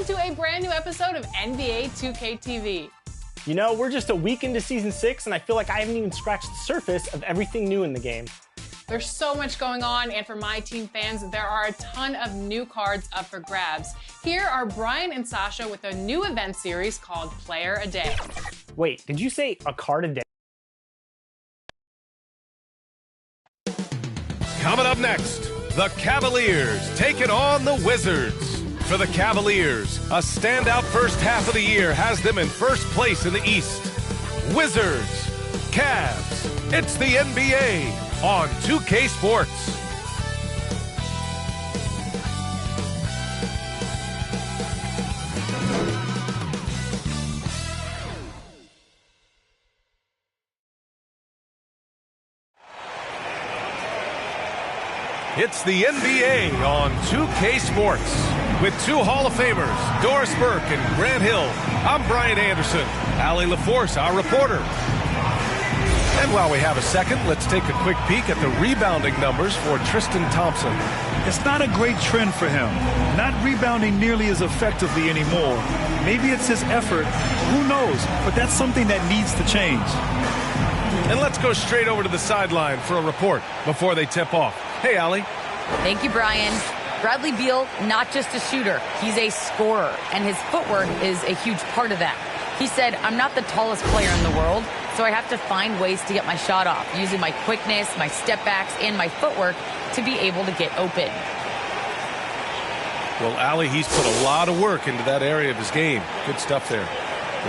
welcome to a brand new episode of NBA 2K TV. You know, we're just a week into Season 6, and I feel like I haven't even scratched the surface of everything new in the game. There's so much going on, and for my team fans, there are a ton of new cards up for grabs. Here are Brian and Sasha with a new event series called Player a Day. Wait, did you say a card a day? Coming up next, the Cavaliers taking on the Wizards. For the Cavaliers, a standout first half of the year has them in first place in the East. Wizards, Cavs, it's the NBA on 2K Sports. It's the NBA on 2K Sports. With two Hall of Famers, Doris Burke and Grant Hill, I'm Brian Anderson. Allie LaForce, our reporter. And while we have a second, let's take a quick peek at the rebounding numbers for Tristan Thompson. It's not a great trend for him. Not rebounding nearly as effectively anymore. Maybe it's his effort. Who knows? But that's something that needs to change. And let's go straight over to the sideline for a report before they tip off. Hey, Allie. Thank you, Brian. Bradley Beal, not just a shooter, he's a scorer, and his footwork is a huge part of that. He said, I'm not the tallest player in the world, so I have to find ways to get my shot off, using my quickness, my step backs, and my footwork to be able to get open. Well, Allie, he's put a lot of work into that area of his game. Good stuff there.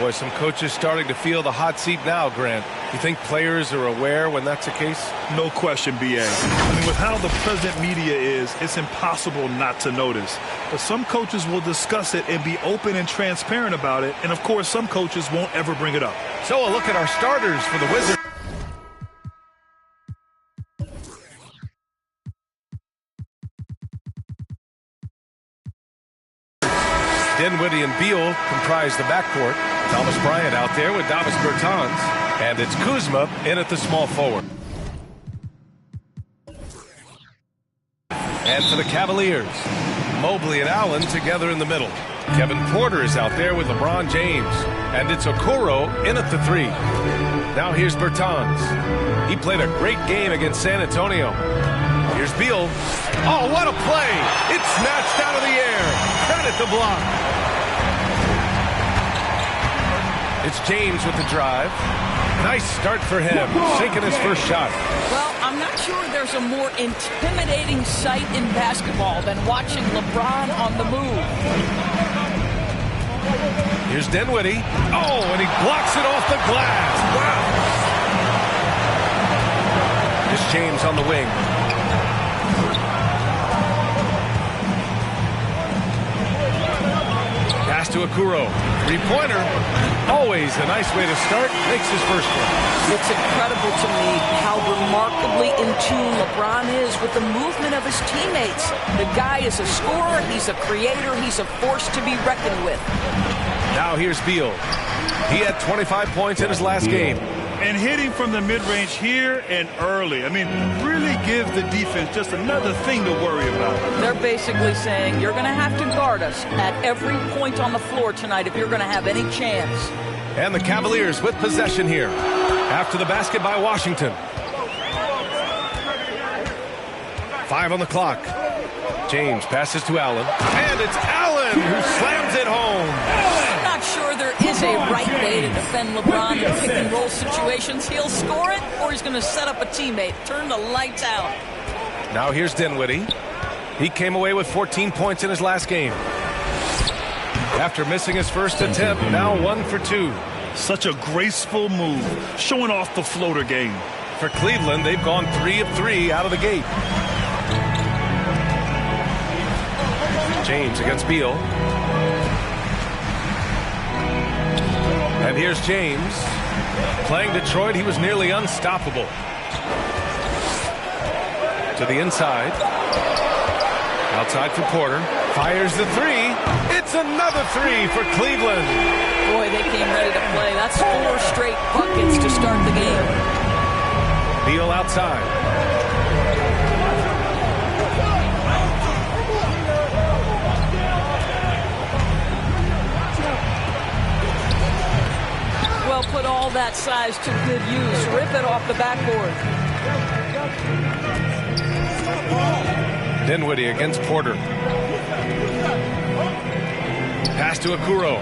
Boy, some coaches starting to feel the hot seat now, Grant. You think players are aware when that's the case? No question, B.A. I mean, with how the present media is, it's impossible not to notice. But some coaches will discuss it and be open and transparent about it. And, of course, some coaches won't ever bring it up. So a look at our starters for the Wizards. Dinwiddie and Beal comprise the backcourt. Thomas Bryant out there with Davis Bertans. And it's Kuzma in at the small forward. And for the Cavaliers, Mobley and Allen together in the middle. Kevin Porter is out there with LeBron James. And it's Okoro in at the three. Now here's Bertans. He played a great game against San Antonio. Here's Beal. Oh, what a play! It's snatched out of the air. Credit the block. It's James with the drive. Nice start for him, sinking his first shot. Well, I'm not sure there's a more intimidating sight in basketball than watching LeBron on the move. Here's Dinwiddie. Oh, and he blocks it off the glass. Wow. Here's James on the wing. Pass to Okoro. Three-pointer. Always a nice way to start. Makes his first one. It's incredible to me how remarkably in tune LeBron is with the movement of his teammates. The guy is a scorer. He's a creator. He's a force to be reckoned with. Now here's Beal. He had 25 points in his last game. And hitting from the mid-range here and early. I mean, really give the defense just another thing to worry about. They're basically saying you're going to have to guard us at every point on the floor tonight if you're going to have any chance. And the Cavaliers with possession here after the basket by Washington. 5 on the clock. James passes to Allen. And it's Allen who slams it home. I'm not sure there is a right way to defend LeBron in pick-and-roll situations. He'll score it, or he's going to set up a teammate. Turn the lights out. Now here's Dinwiddie. He came away with 14 points in his last game. After missing his first attempt, now 1 for 2. Such a graceful move, showing off the floater game. For Cleveland, they've gone 3 of 3 out of the gate. James against Beal. And here's James. Playing Detroit, he was nearly unstoppable. To the inside. Outside for Porter. Fires the three. It's another three for Cleveland. Boy, they came ready to play. That's 4 straight buckets to start the game. Beal outside. that size to good use. Rip it off the backboard. Dinwiddie against Porter. Pass to Okoro.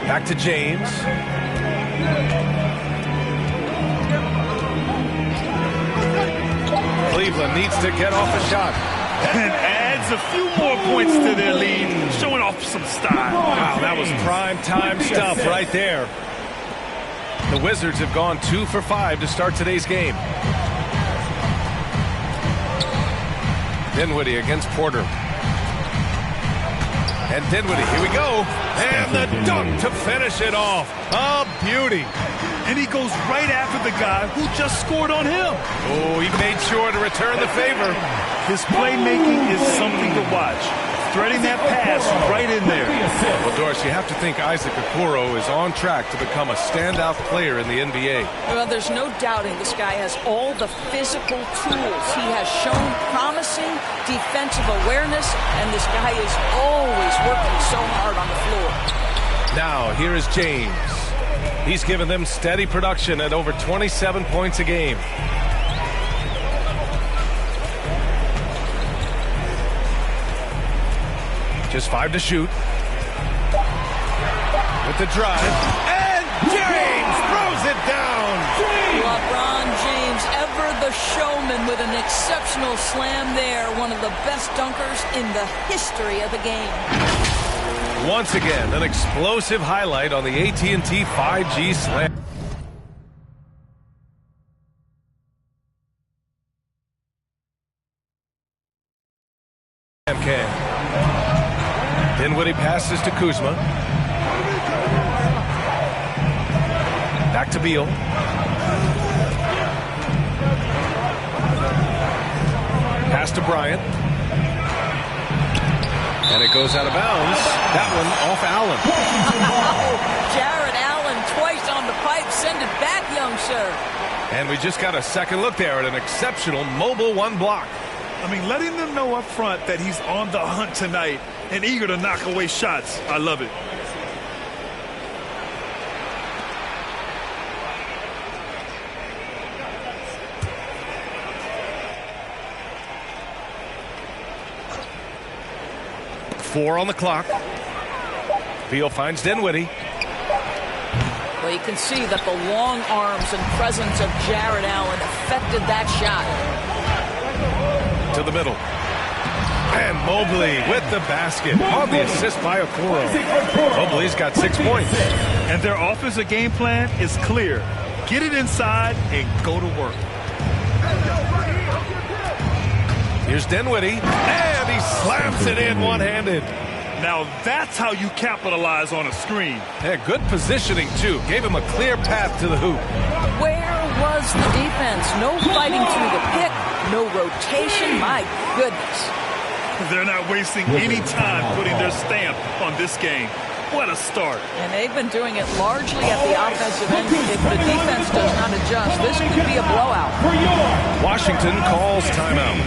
Back to James. Cleveland needs to get off a shot. And adds a few more points to their lead, showing off some style. Wow, that was prime time stuff right there. The Wizards have gone 2 for 5 to start today's game. Dinwiddie against Porter. And Dinwiddie, here we go. And the dunk to finish it off. A beauty. And he goes right after the guy who just scored on him. Oh, he made sure to return the favor. His playmaking is something to watch. Threading that pass right in there. Well, Doris, you have to think Isaac Okoro is on track to become a standout player in the NBA. Well, there's no doubting this guy has all the physical tools. He has shown promising defensive awareness, and this guy is always working so hard on the floor. Now, here is James. He's given them steady production at over 27 points a game. Just 5 to shoot. With the drive. And James throws it down. LeBron James, ever the showman, with an exceptional slam there. One of the best dunkers in the history of the game. Once again, an explosive highlight on the AT&T 5G slam. Dinwiddie passes to Kuzma. Back to Beal. Pass to Bryant. And it goes out of bounds. That one off Allen. Jared Allen twice on the pipe. Send it back, young sir. And we just got a second look there at an exceptional mobile one block. I mean, letting them know up front that he's on the hunt tonight and eager to knock away shots. I love it. Four on the clock. Beal finds Dinwiddie. Well, you can see that the long arms and presence of Jared Allen affected that shot. To the middle. And Mobley with the basket on the assist by Okoro. Mobley's got 6 points. And their offensive game plan is clear. Get it inside and go to work. Here's Dinwiddie. And he slams it in one-handed. Now that's how you capitalize on a screen. Yeah, good positioning, too. Gave him a clear path to the hoop. Where was the defense? No fighting through the pick, no rotation. My goodness. They're not wasting any time putting their stamp on this game. What a start. And they've been doing it largely at the offensive end. If the defense does not adjust, this could be a blowout. Washington calls timeout.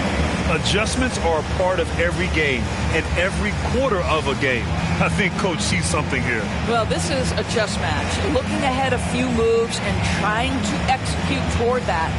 Adjustments are a part of every game and every quarter of a game. I think Coach sees something here. Well, this is a chess match. Looking ahead a few moves and trying to execute toward that.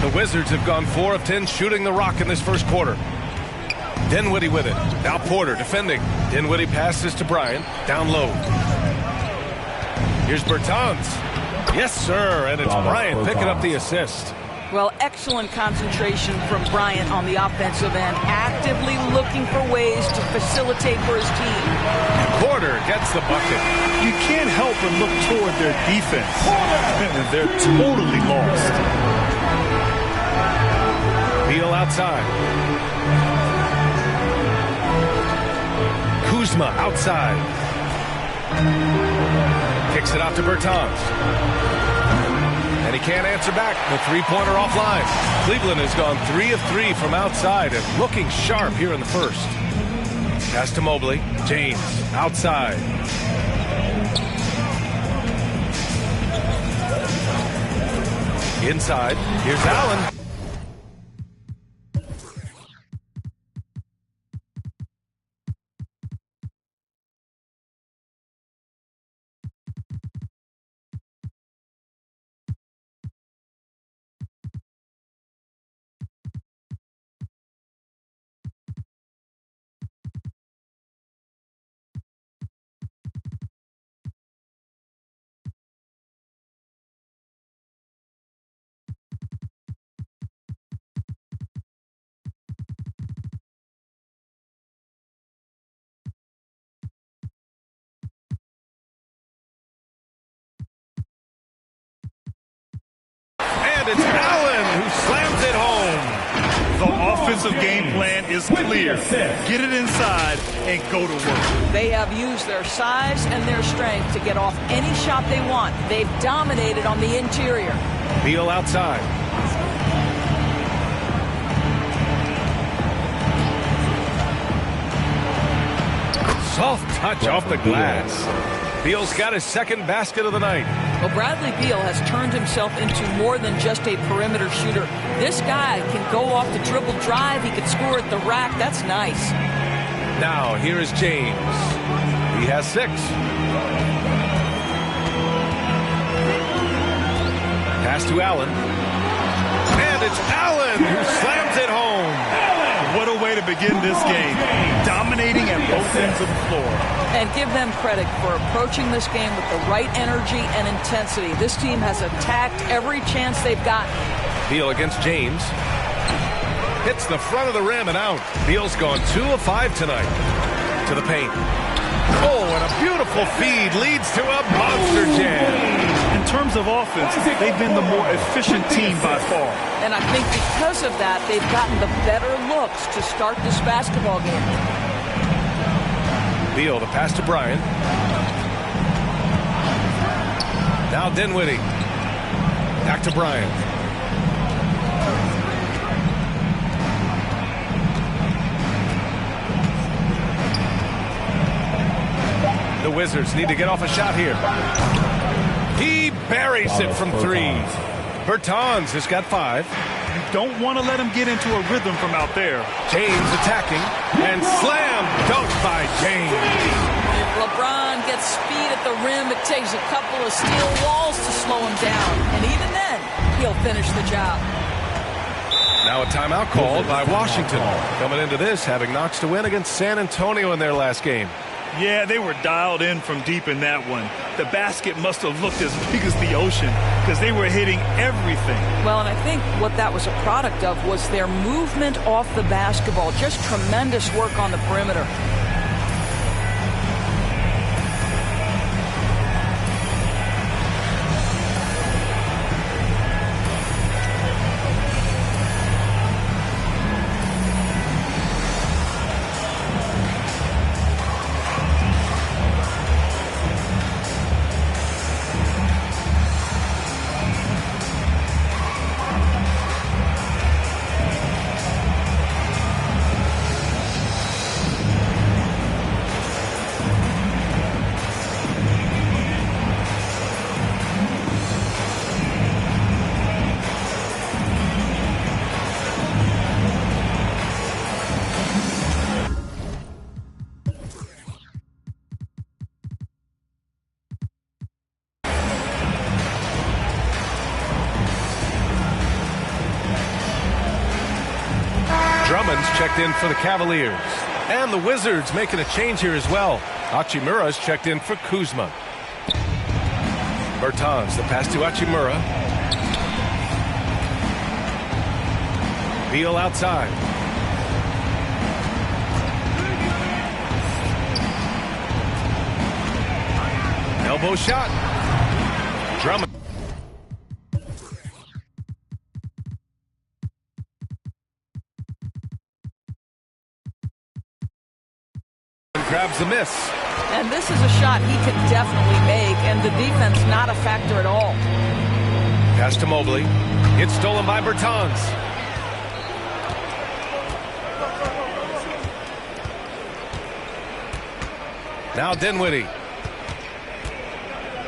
The Wizards have gone 4 of 10 shooting the rock in this first quarter. Dinwiddie with it. Now Porter defending. Dinwiddie passes to Bryant. Down low. Here's Bertans. Yes, sir. And it's Bryant picking up the assist. Well, excellent concentration from Bryant on the offensive end, actively looking for ways to facilitate for his team. Porter gets the bucket. You can't help but look toward their defense. They're totally lost. Beal outside. Kuzma outside. Kicks it out to Bertans. And he can't answer back. The three-pointer offline. Cleveland has gone 3 of 3 from outside and looking sharp here in the first. Pass to Mobley. James outside. Inside. Here's Allen. And it's Allen who slams it home. The offensive game plan is clear. Get it inside and go to work. They have used their size and their strength to get off any shot they want. They've dominated on the interior. Beal outside. Soft touch off the glass. Beal's got his second basket of the night. Well, Bradley Beal has turned himself into more than just a perimeter shooter. This guy can go off the dribble drive. He can score at the rack. That's nice. Now, here is James. He has 6. Pass to Allen. And it's Allen who slams it home. What a way to begin this game. Dominating at both ends of the floor. And give them credit for approaching this game with the right energy and intensity. This team has attacked every chance they've gotten. Beal against James. Hits the front of the rim and out. Beal's gone 2 of 5 tonight. To the paint. Oh, and a beautiful feed leads to a monster jam. In terms of offense, they've been the more efficient team by far. And I think because of that, they've gotten the better looks to start this basketball game. Beal, the pass to Bryant. Now Dinwiddie. Back to Bryant. The Wizards need to get off a shot here. He buries it from 3. Bertans has got 5. You don't want to let him get into a rhythm from out there. James attacking and slam dunk by James. If LeBron gets speed at the rim, it takes a couple of steel walls to slow him down. And even then, he'll finish the job. Now a timeout called by Washington. Coming into this, having notched a win against San Antonio in their last game. Yeah, they were dialed in from deep in that one. The basket must have looked as big as the ocean because they were hitting everything. Well, and I think what that was a product of was their movement off the basketball. Just tremendous work on the perimeter. Drummond's checked in for the Cavaliers. And the Wizards making a change here as well. Hachimura's checked in for Kuzma. Bertans, the pass to Hachimura. Beal outside. Elbow shot. Drummond. Grabs the miss. And this is a shot he can definitely make, and the defense not a factor at all. Pass to Mobley. It's stolen by Bertans. Now Dinwiddie.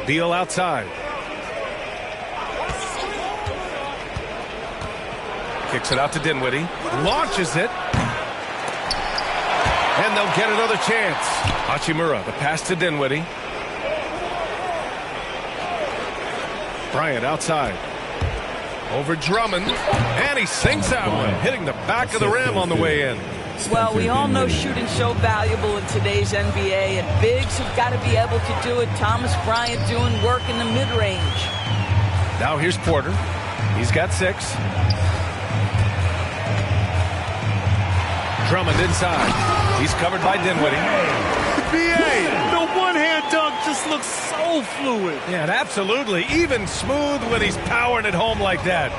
Beal outside. Kicks it out to Dinwiddie. Launches it. And they'll get another chance. Hachimura, the pass to Dinwiddie. Bryant outside. Over Drummond. And he sinks that one, hitting the back of the rim on the way in. Well, we all know shooting's so valuable in today's NBA, and bigs have got to be able to do it. Thomas Bryant doing work in the mid-range. Now here's Porter. He's got 6. Drummond inside. He's covered by Dinwiddie. BA, the one-hand dunk just looks so fluid. Yeah, absolutely. Even smooth when he's powering it home like that.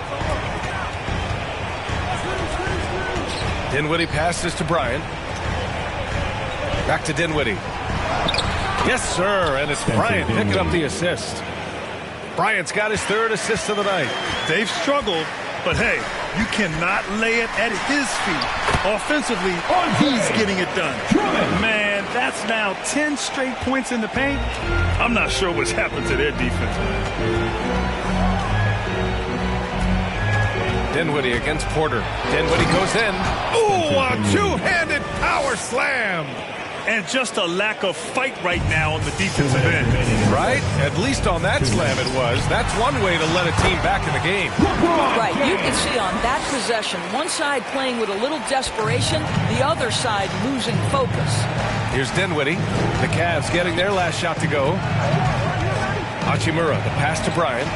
Dinwiddie passes to Bryant. Back to Dinwiddie. Yes, sir, and it's Bryant picking up the assist. Bryant's got his 3rd assist of the night. They've struggled, but hey, you cannot lay it at his feet. Offensively, he's getting it done. Man, that's now 10 straight points in the paint. I'm not sure what's happened to their defense, man. Dinwiddie against Porter. Dinwiddie goes in. Ooh, a two-handed power slam. And just a lack of fight right now on the defensive end. Right? At least on that slam it was. That's one way to let a team back in the game. Right, you can see on that possession, one side playing with a little desperation, the other side losing focus. Here's Dinwiddie. The Cavs getting their last shot to go. Hachimura, the pass to Bryant.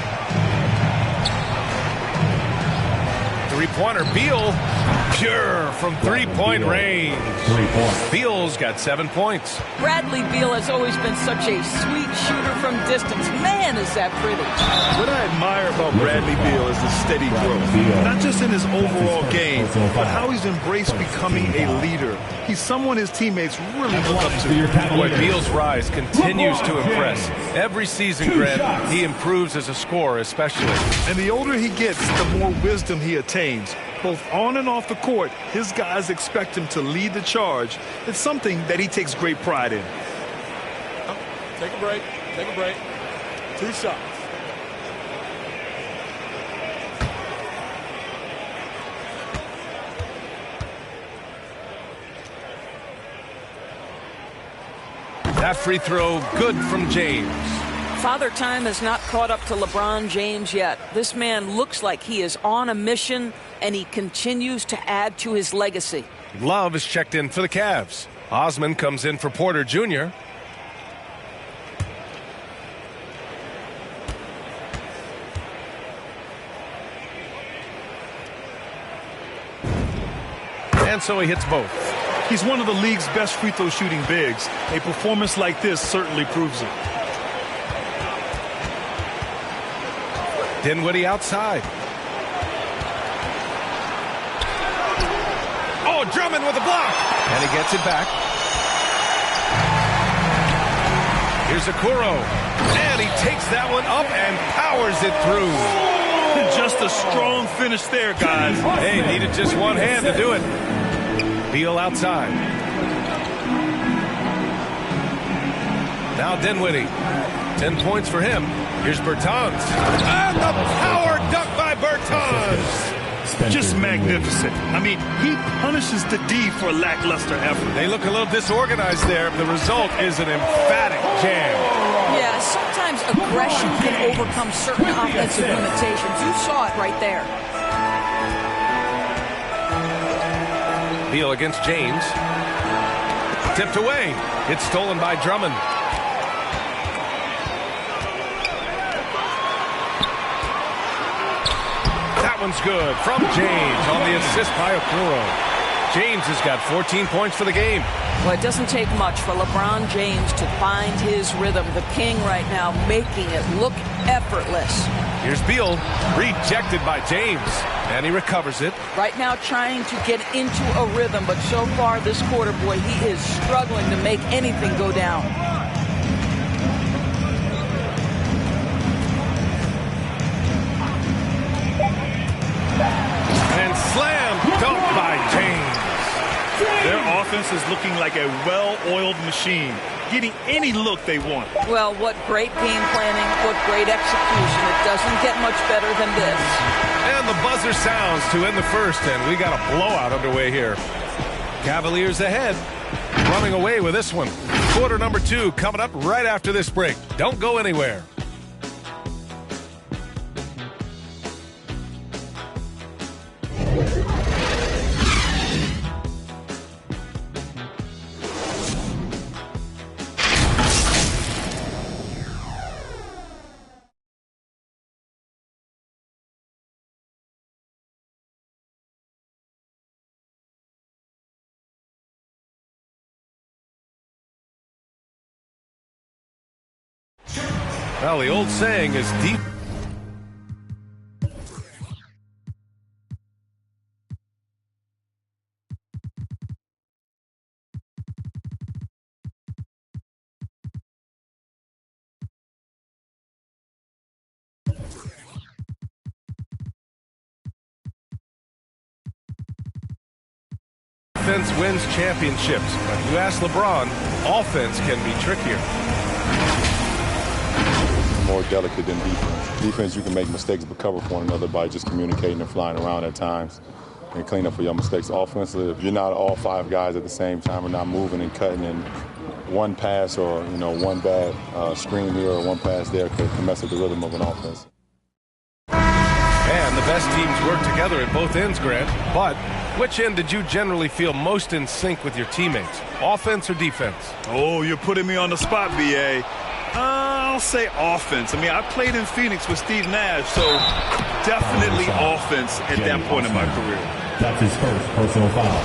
Three-pointer, Beal, pure from three-point range. Beal's got 7 points. Bradley Beal has always been such a sweet shooter from distance. Man, is that pretty. What I admire about Bradley Beal is the steady growth. Not just in his overall game, but how he's embraced becoming a leader. He's someone his teammates really look up to. Boy, Beal's rise continues to impress. Every season, Grant, he improves as a scorer especially. And the older he gets, the more wisdom he attains. Both on and off the court, his guys expect him to lead the charge. It's something that he takes great pride in. Take a break. Take a break. 2 shots. That free throw, good from James. Father Time has not caught up to LeBron James yet. This man looks like he is on a mission, and he continues to add to his legacy. Love is checked in for the Cavs. Osman comes in for Porter Jr. And so he hits both. He's one of the league's best free throw shooting bigs. A performance like this certainly proves it. Dinwiddie outside. Oh, Drummond with a block. And he gets it back. Here's Okoro. And he takes that one up and powers it through. Just a strong finish there, guys. Hey, needed just one hand to do it. Beal outside. Now Dinwiddie. 10 points for him. Here's Bertans. And the power dunk by Bertans. Just magnificent. I mean, he punishes the D for lackluster effort. They look a little disorganized there. The result is an emphatic jam. Yeah, sometimes aggression can overcome certain offensive limitations. You saw it right there. Beal against James. Tipped away. It's stolen by Drummond. That one's good from James on the assist by Okoro. James has got 14 points for the game. Well, it doesn't take much for LeBron James to find his rhythm. The king right now making it look effortless. Here's Beal, rejected by James, and he recovers it. Right now trying to get into a rhythm, but so far this quarter, boy, he is struggling to make anything go down. And slam dunk by James. Their offense is looking like a well-oiled machine, getting any look they want. Well, what great game planning, what great execution. It doesn't get much better than this. And the buzzer sounds to end the first, and we got a blowout underway here. Cavaliers ahead, running away with this one. Quarter number 2 coming up right after this break. Don't go anywhere. Well, the old saying is deep. Offense wins championships, but you ask LeBron, offense can be trickier. More delicate than defense. Defense, you can make mistakes but cover for one another by just communicating and flying around at times and clean up for your mistakes. Offensively, if you're not all 5 guys at the same time or not moving and cutting, and one pass or one bad screen here or one pass there can mess up the rhythm of an offense. And the best teams work together at both ends, Grant. But which end did you generally feel most in sync with your teammates, offense or defense? Oh, you're putting me on the spot, B.A. I'll say offense. I mean, I played in Phoenix with Steve Nash, so definitely offense at that point in my career. That's his first personal foul.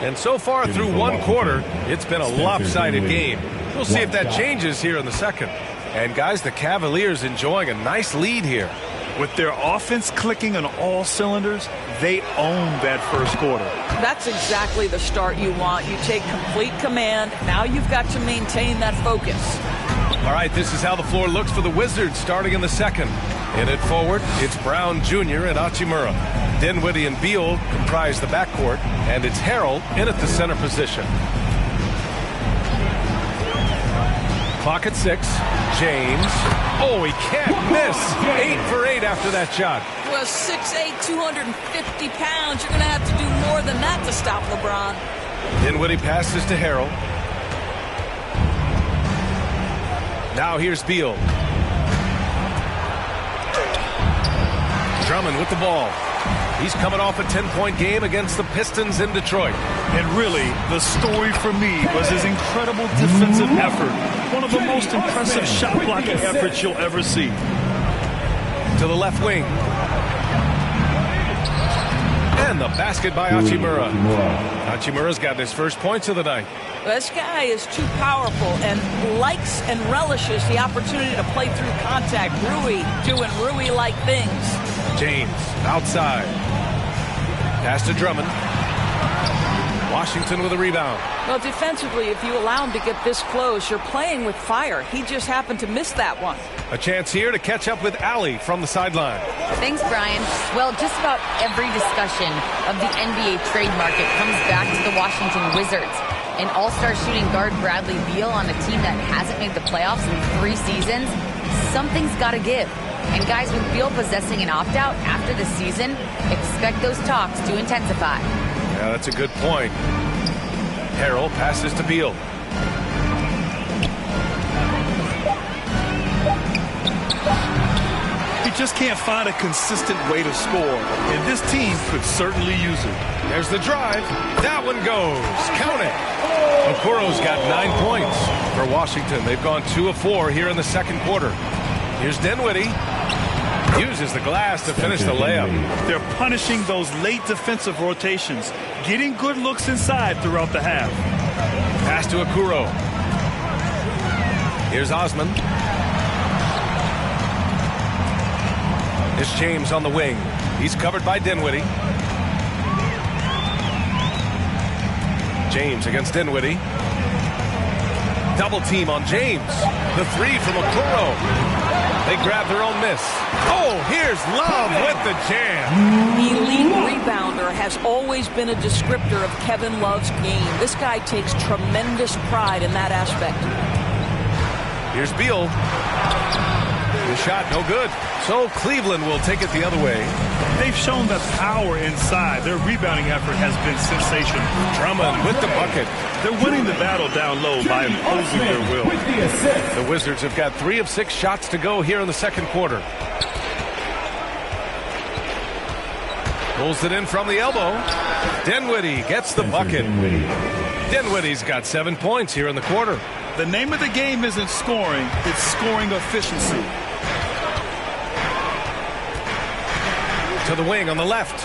And so far through one quarter, it's been a lopsided game. We'll see if that changes here in the second. And guys, the Cavaliers enjoying a nice lead here. With their offense clicking on all cylinders, they own that first quarter. That's exactly the start you want. You take complete command. Now you've got to maintain that focus. All right, this is how the floor looks for the Wizards starting in the second. In it forward, it's Brown Jr. and Hachimura. Dinwiddie and Beal comprise the backcourt, and it's Harrell in at the center position. Clock at 6. James. Oh, he can't miss. 8 for 8 after that shot. Well, 6'8", 250 pounds. You're going to have to do more than that to stop LeBron. Dinwiddie passes to Harrell. Now here's Beal. Drummond with the ball. He's coming off a 10-point game against the Pistons in Detroit. And really, the story for me was his incredible defensive effort. One of the most impressive shot blocking efforts you'll ever see. To the left wing. And the basket by Hachimura. Hachimura's gotten his first points of the night. This guy is too powerful and likes and relishes the opportunity to play through contact. Rui doing Rui-like things. James outside. Pass to Drummond. Washington with a rebound. Well, defensively, if you allow him to get this close, you're playing with fire. He just happened to miss that one. A chance here to catch up with Allie from the sideline. Thanks, Brian. Well, just about every discussion of the NBA trade market comes back to the Washington Wizards. An all-star shooting guard Bradley Beal on a team that hasn't made the playoffs in 3 seasons. Something's got to give. And guys, with Beal possessing an opt-out after the season, expect those talks to intensify. Yeah, that's a good point. Harrell passes to Beal. He just can't find a consistent way to score, and this team could certainly use it. There's the drive. That one goes. Count it. Okoro's got 9 points for Washington. They've gone 2 of 4 here in the second quarter. Here's Dinwiddie. Uses the glass to finish the layup. They're punishing those late defensive rotations, getting good looks inside throughout the half. Pass to Okoro. Here's Osman. It's James on the wing. He's covered by Dinwiddie. James against Dinwiddie. Double team on James. The three from Okoro. They grab their own miss. Oh, here's Love with the jam. Elite rebounder has always been a descriptor of Kevin Love's game. This guy takes tremendous pride in that aspect. Here's Beal. The shot no good. So Cleveland will take it the other way. They've shown the power inside. Their rebounding effort has been sensational. Drummond with the bucket. They're winning the battle down low by imposing their will. The Wizards have got 3 of 6 shots to go here in the second quarter. Pulls it in from the elbow. Dinwiddie gets the bucket. Dinwiddie's got 7 points here in the quarter. The name of the game isn't scoring, it's scoring efficiency. To the wing on the left.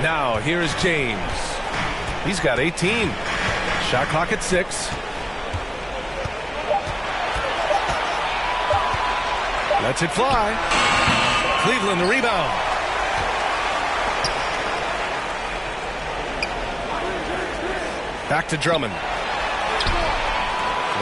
Now here is James. He's got 18. Shot clock at 6. Lets it fly. Cleveland the rebound. Back to Drummond.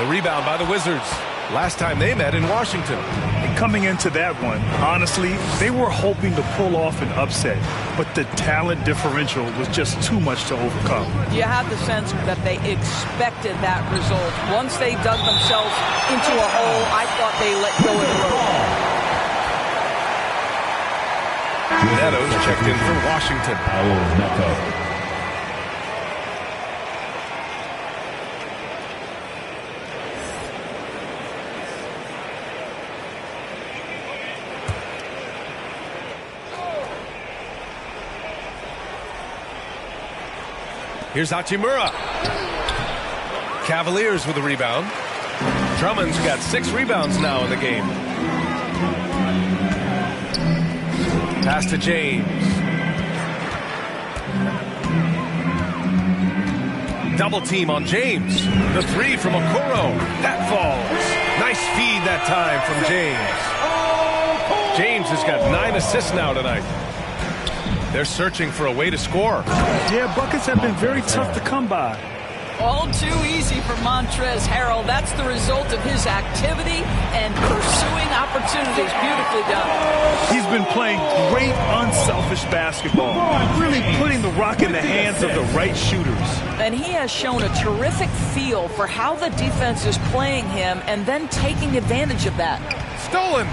The rebound by the Wizards. Last time they met in Washington. And coming into that one, honestly, they were hoping to pull off an upset, but the talent differential was just too much to overcome. You have the sense that they expected that result. Once they dug themselves into a hole, I thought they let go of the rope. Neto's checked in for Washington. Here's Hachimura. Cavaliers with a rebound. Drummond's got 6 rebounds now in the game. Pass to James. Double team on James. The 3 from Okoro. That falls. Nice feed that time from James. James has got 9 assists now tonight. They're searching for a way to score. Yeah, buckets have been very tough to come by. All too easy for Montrezl Harrell. That's the result of his activity and pursuing opportunities. Beautifully done. He's been playing great, unselfish basketball, really putting the rock in the hands of the right shooters. And he has shown a terrific feel for how the defense is playing him and then taking advantage of that. Stolen.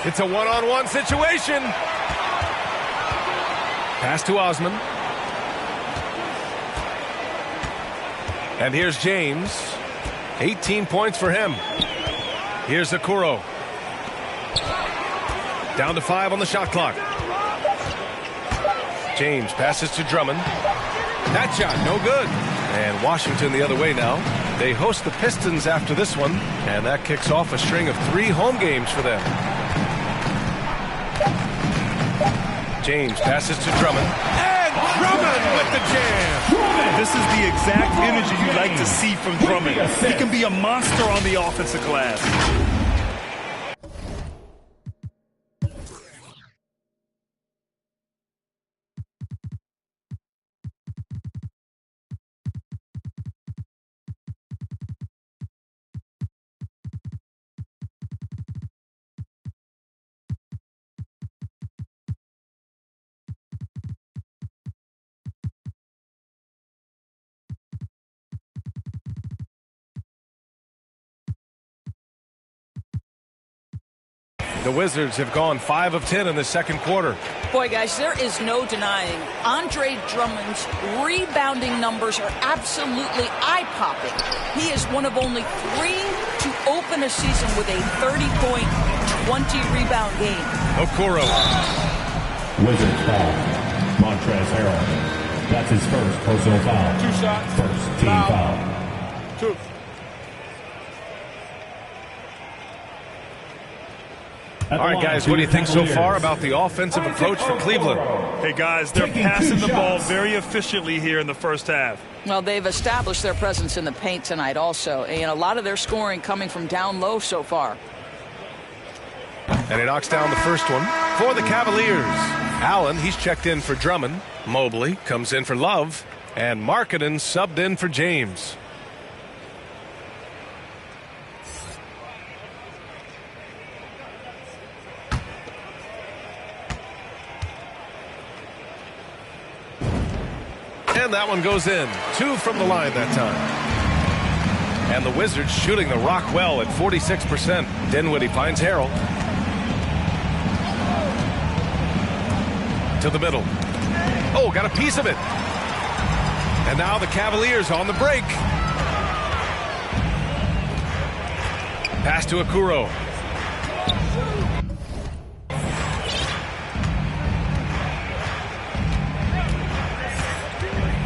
It's a one-on-one situation. Pass to Osman. And here's James. 18 points for him. Here's Okoro. Down to 5 on the shot clock. James passes to Drummond. That shot, no good. And Washington the other way now. They host the Pistons after this one, and that kicks off a string of 3 home games for them. James passes to Drummond. And Drummond with the jam. This is the exact energy you like to see from Drummond. He can be a monster on the offensive glass. The Wizards have gone 5 of 10 in the second quarter. Boy, guys, there is no denying Andre Drummond's rebounding numbers are absolutely eye-popping. He is one of only 3 to open a season with a 30-point, 20-rebound game. Okoro. Wizards foul. Montrezl Harrell. That's his first personal foul. 2 shots. First team foul. 2. All right, guys, what do you think so far about the offensive approach for Cleveland? Hey, guys, they're passing the ball very efficiently here in the first half. Well, they've established their presence in the paint tonight also. And a lot of their scoring coming from down low so far. And he knocks down the first one for the Cavaliers. Allen, he's checked in for Drummond. Mobley comes in for Love. And Markkanen subbed in for James. And that one goes in. 2 from the line that time. And the Wizards shooting the rock well at 46%. Dinwiddie finds Harrell. To the middle. Oh, got a piece of it. And now the Cavaliers on the break. Pass to Okoro.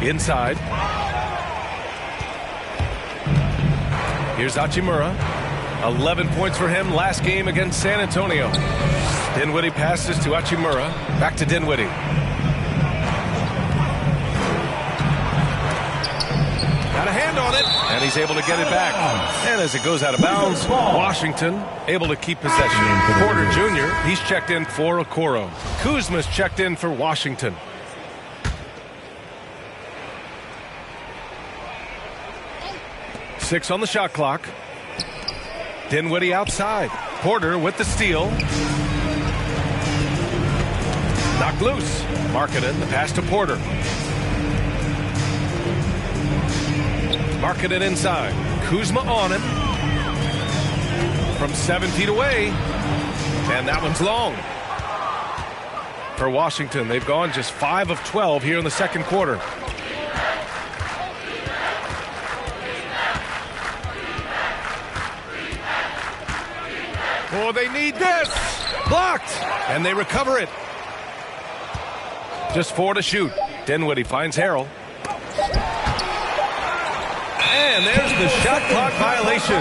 Inside. Here's Hachimura. 11 points for him last game against San Antonio. Dinwiddie passes to Hachimura. Back to Dinwiddie. Got a hand on it, and he's able to get it back. And as it goes out of bounds, Washington able to keep possession. Porter Jr., he's checked in for Okoro. Kuzma's checked in for Washington. Six on the shot clock. Dinwiddie outside. Porter with the steal. Knocked loose. Markkanen, the pass to Porter. Markkanen inside. Kuzma on him. From 7 feet away. And that one's long. For Washington, they've gone just 5 of 12 here in the second quarter. Oh, they need this. Blocked. And they recover it. Just 4 to shoot. Dinwiddie finds Harrell. And there's the shot clock violation.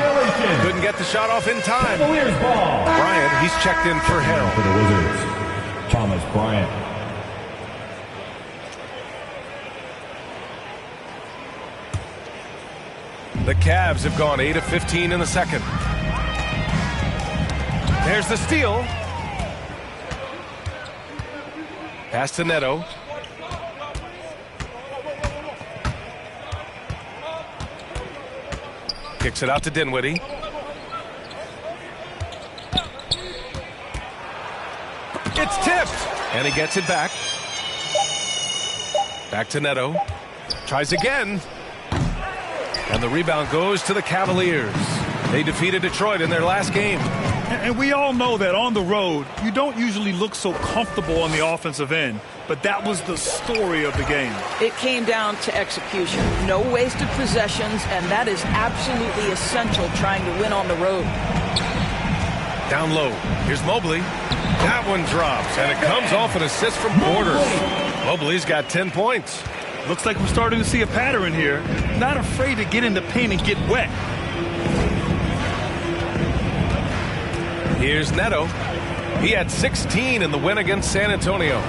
Couldn't get the shot off in time. Bryant, he's checked in for Harrell. For the Wizards, Thomas Bryant. The Cavs have gone 8 of 15 in the second. There's the steal. Pass to Neto. Kicks it out to Dinwiddie. It's tipped. And he gets it back. Back to Neto. Tries again. And the rebound goes to the Cavaliers. They defeated Detroit in their last game. And we all know that on the road, you don't usually look so comfortable on the offensive end. But that was the story of the game. It came down to execution. No wasted possessions, and that is absolutely essential trying to win on the road. Down low. Here's Mobley. That one drops, and it comes off an assist from Porter. Mobley's got 10 points. Looks like we're starting to see a pattern here. Not afraid to get in the paint and get wet. Here's Neto. He had 16 in the win against San Antonio.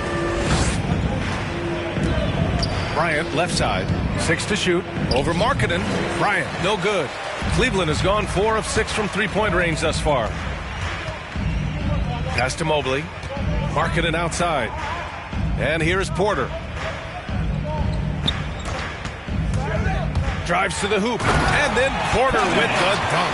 Bryant, left side. 6 to shoot. Over Markkanen. Bryant, no good. Cleveland has gone 4 of 6 from three-point range thus far. Pass to Mobley. Markkanen outside. And here is Porter. Drives to the hoop. And then Porter with the dunk.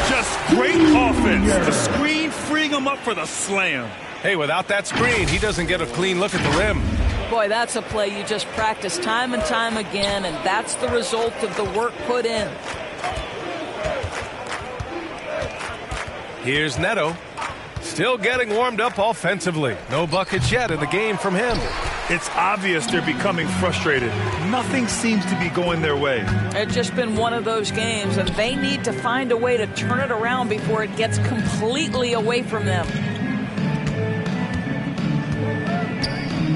Just great offense. The screen freeing him up for the slam. Hey, without that screen, he doesn't get a clean look at the rim. Boy, that's a play you just practice time and time again, and that's the result of the work put in. Here's Neto. Still getting warmed up offensively. No buckets yet in the game from him. It's obvious they're becoming frustrated. Nothing seems to be going their way. It's just been one of those games, and they need to find a way to turn it around before it gets completely away from them.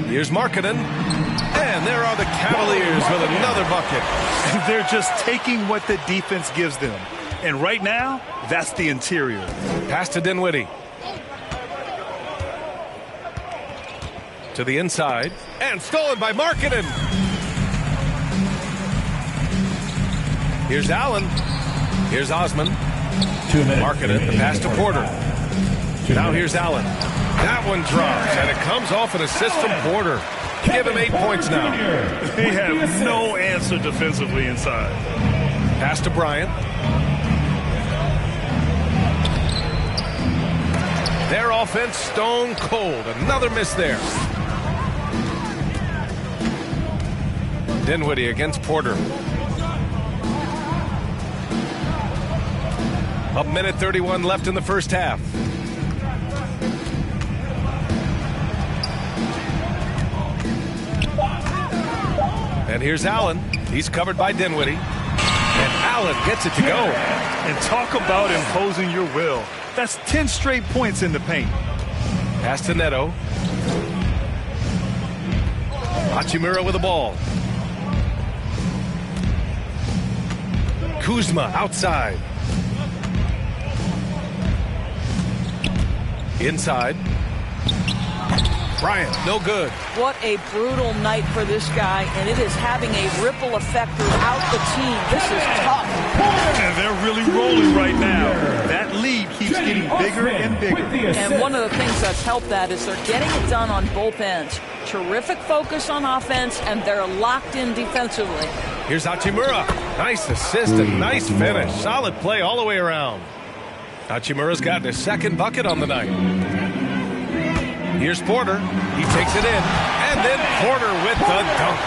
Here's Markkanen. And there are the Cavaliers with another bucket. They're just taking what the defense gives them. And right now, that's the interior. Pass to Dinwiddie. To the inside. And stolen by Markkanen. Here's Allen. Here's Osman. 2 minutes. Markkanen, the pass to Porter. Now here's Allen. That one drops, and it comes off an assist from Porter. Give him 8 points now. They have no answer defensively inside. Pass to Bryant. Their offense stone cold. Another miss there. Dinwiddie against Porter. A minute 31 left in the first half. And here's Allen. He's covered by Dinwiddie. And Allen gets it to go. And talk about imposing your will. That's 10 straight points in the paint. Pass to Neto. Hachimura with the ball. Kuzma outside. Inside. Bryant, no good. What a brutal night for this guy, and it is having a ripple effect throughout the team. This is tough. And they're really rolling right now. That lead keeps getting bigger and bigger. And one of the things that's helped that is they're getting it done on both ends. Terrific focus on offense, and they're locked in defensively. Here's Hachimura. Nice assist and nice finish. Solid play all the way around. Hachimura's gotten his second bucket on the night. Here's Porter. He takes it in. And then Porter with the dunk.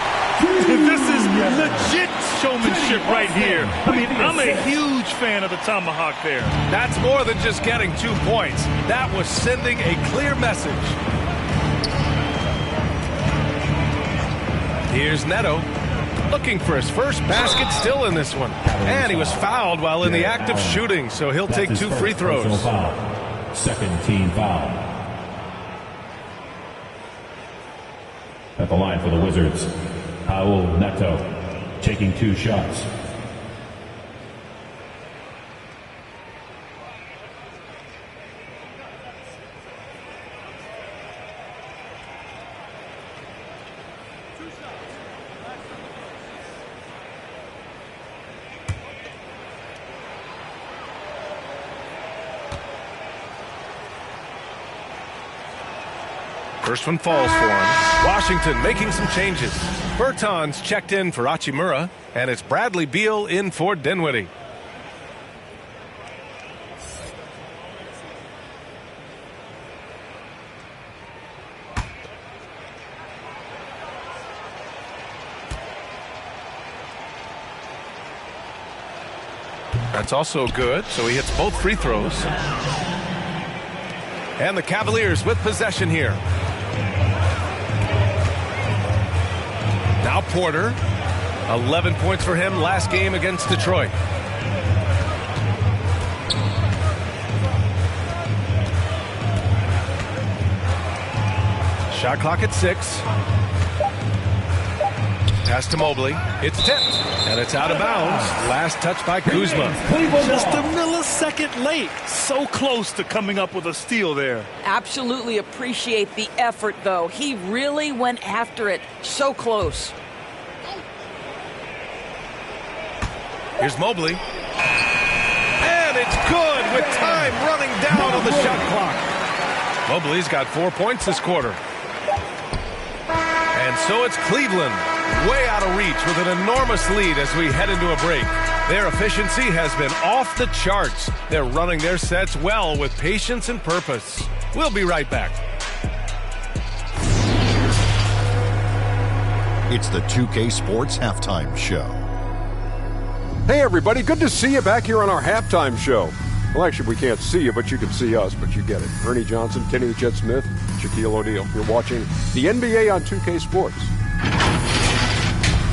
This is legit showmanship right here. I mean, I'm a huge fan of the tomahawk there. That's more than just getting 2 points. That was sending a clear message. Here's Neto. Looking for his first basket, still in this one. And he was fouled while in the act of shooting, so he'll take 2 free throws. Second team foul. At the line for the Wizards, Raul Neto taking 2 shots. First one falls for him. Washington making some changes. Bertans checked in for Hachimura, and it's Bradley Beal in for Dinwiddie. That's also good, so he hits both free throws. And the Cavaliers with possession here. Now Porter. 11 points for him last game against Detroit. Shot clock at 6. Pass to Mobley. It's tipped. And it's out of bounds. Last touch by Kuzma. Just a millisecond late. So close to coming up with a steal there. Absolutely appreciate the effort, though. He really went after it. So close. Here's Mobley. And it's good with time running down on the shot clock. Mobley's got 4 points this quarter. And so it's Cleveland. Way out of reach with an enormous lead as we head into a break. Their efficiency has been off the charts. They're running their sets well with patience and purpose. We'll be right back. It's the 2K Sports Halftime Show. Hey everybody, good to see you back here on our halftime show. Well, actually, we can't see you, but you can see us, but you get it. Ernie Johnson, Kenny the Jet Smith, Shaquille O'Neal. You're watching the NBA on 2K Sports.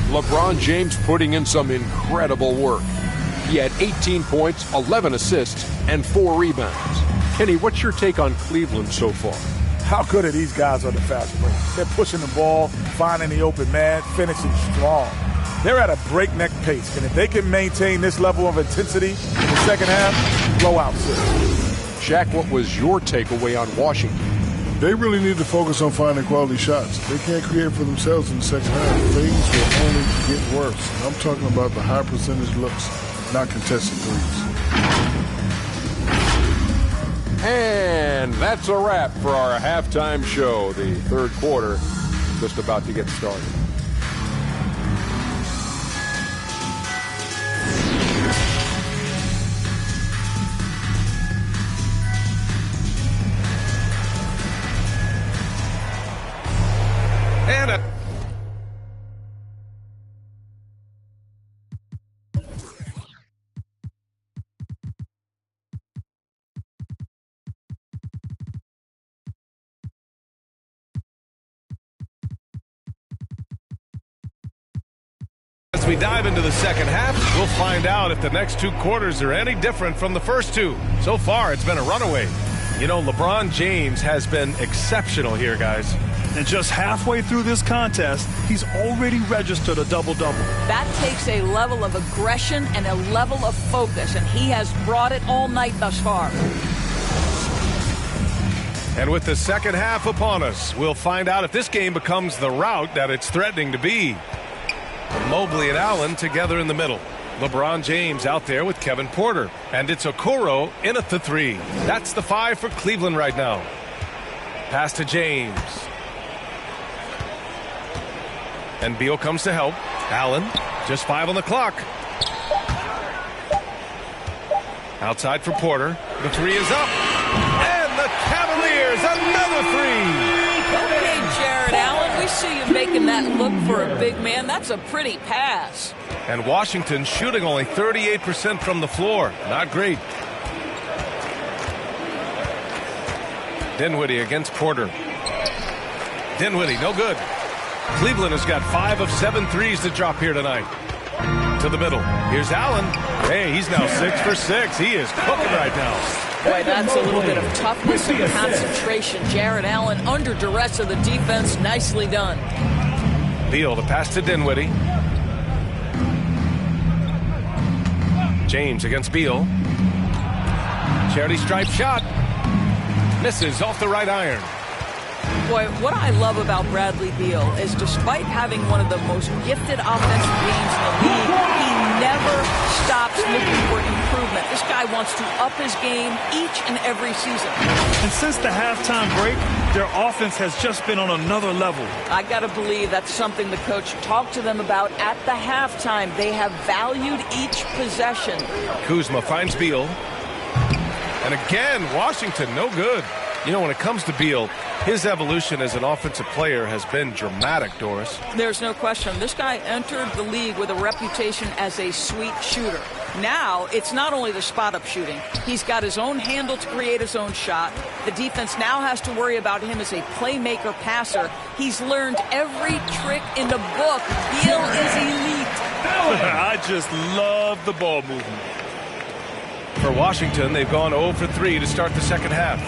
LeBron James putting in some incredible work. He had 18 points, 11 assists, and 4 rebounds. Kenny, what's your take on Cleveland so far? How good are these guys on the fast break? They're pushing the ball, finding the open man, finishing strong. They're at a breakneck pace, and if they can maintain this level of intensity in the second half, blowout series. Shaq, what was your takeaway on Washington? They really need to focus on finding quality shots. They can't create for themselves in the second half. Things will only get worse. And I'm talking about the high percentage looks, not contested threes. And that's a wrap for our halftime show. The third quarter just about to get started. As we dive into the second half, we'll find out if the next 2 quarters are any different from the first 2. So far, it's been a runaway. You know, LeBron James has been exceptional here, guys. And just halfway through this contest, he's already registered a double-double. That takes a level of aggression and a level of focus, and he has brought it all night thus far. And with the second half upon us, we'll find out if this game becomes the rout that it's threatening to be. Mobley and Allen together in the middle. LeBron James out there with Kevin Porter. And it's Okoro in at the 3. That's the 5 for Cleveland right now. Pass to James. And Beal comes to help. Allen, just 5 on the clock. Outside for Porter. The 3 is up. And the Cavaliers, another 3. Okay, Jared Allen, we see you making that look for a big man. That's a pretty pass. And Washington shooting only 38% from the floor. Not great. Dinwiddie against Porter. Dinwiddie, no good. Cleveland has got 5 of 7 threes to drop here tonight. To the middle. Here's Allen. Hey, he's now 6 for 6. He is cooking right now. Boy, that's a little bit of toughness and concentration. Jared Allen under duress of the defense. Nicely done. Beal, the pass to Dinwiddie. James against Beal. Charity stripe shot. Misses off the right iron. Boy, what I love about Bradley Beal is despite having one of the most gifted offensive games in the league, he never stops looking for improvement. This guy wants to up his game each and every season. And since the halftime break, their offense has just been on another level. I got to believe that's something the coach talked to them about at the halftime. They have valued each possession. Kuzma finds Beal. And again, Washington, no good. You know, when it comes to Beal, his evolution as an offensive player has been dramatic, Doris. There's no question. This guy entered the league with a reputation as a sweet shooter. Now, it's not only the spot-up shooting. He's got his own handle to create his own shot. The defense now has to worry about him as a playmaker passer. He's learned every trick in the book. Beal is elite. I just love the ball movement. For Washington, they've gone 0 for 3 to start the second half.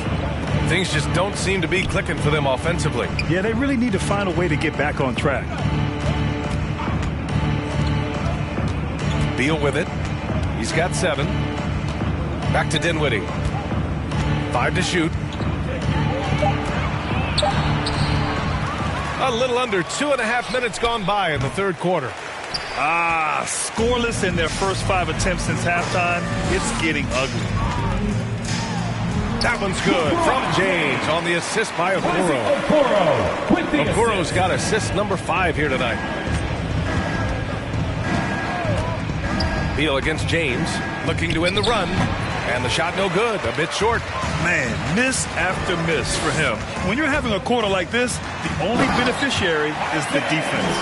Things just don't seem to be clicking for them offensively. Yeah, they really need to find a way to get back on track. Beal with it. He's got 7. Back to Dinwiddie. 5 to shoot. A little under 2.5 minutes gone by in the third quarter. Scoreless in their first 5 attempts since halftime. It's getting ugly. That one's good from James on the assist by Okoro. Okoro's got assist number 5 here tonight. Beal against James, looking to win the run. And the shot no good, a bit short. Man, miss after miss for him. When you're having a quarter like this, the only beneficiary is the defense.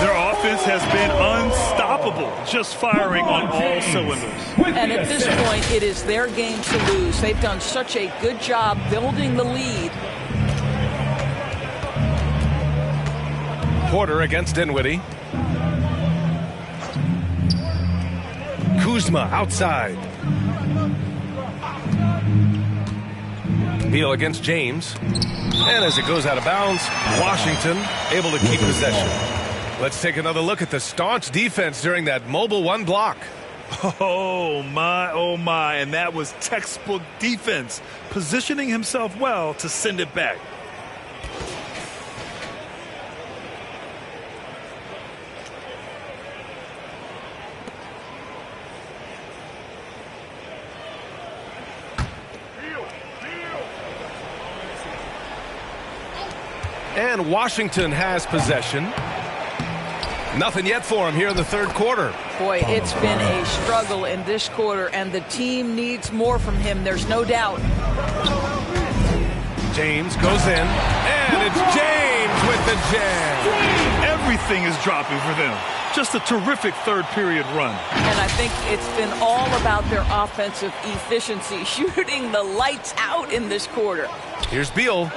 Their offense has been unstoppable, just firing on all cylinders. And at this point, it is their game to lose. They've done such a good job building the lead. Porter against Dinwiddie. Kuzma outside. Beal against James. And as it goes out of bounds, Washington able to keep possession. Let's take another look at the staunch defense during that mobile one block. Oh my, and that was textbook defense, positioning himself well to send it back. And Washington has possession. Nothing yet for him here in the third quarter. Boy, it's been a struggle in this quarter, and the team needs more from him. There's no doubt. James goes in, and it's James with the jam. Everything is dropping for them. Just a terrific third period run. And I think it's been all about their offensive efficiency, shooting the lights out in this quarter. Here's Beal.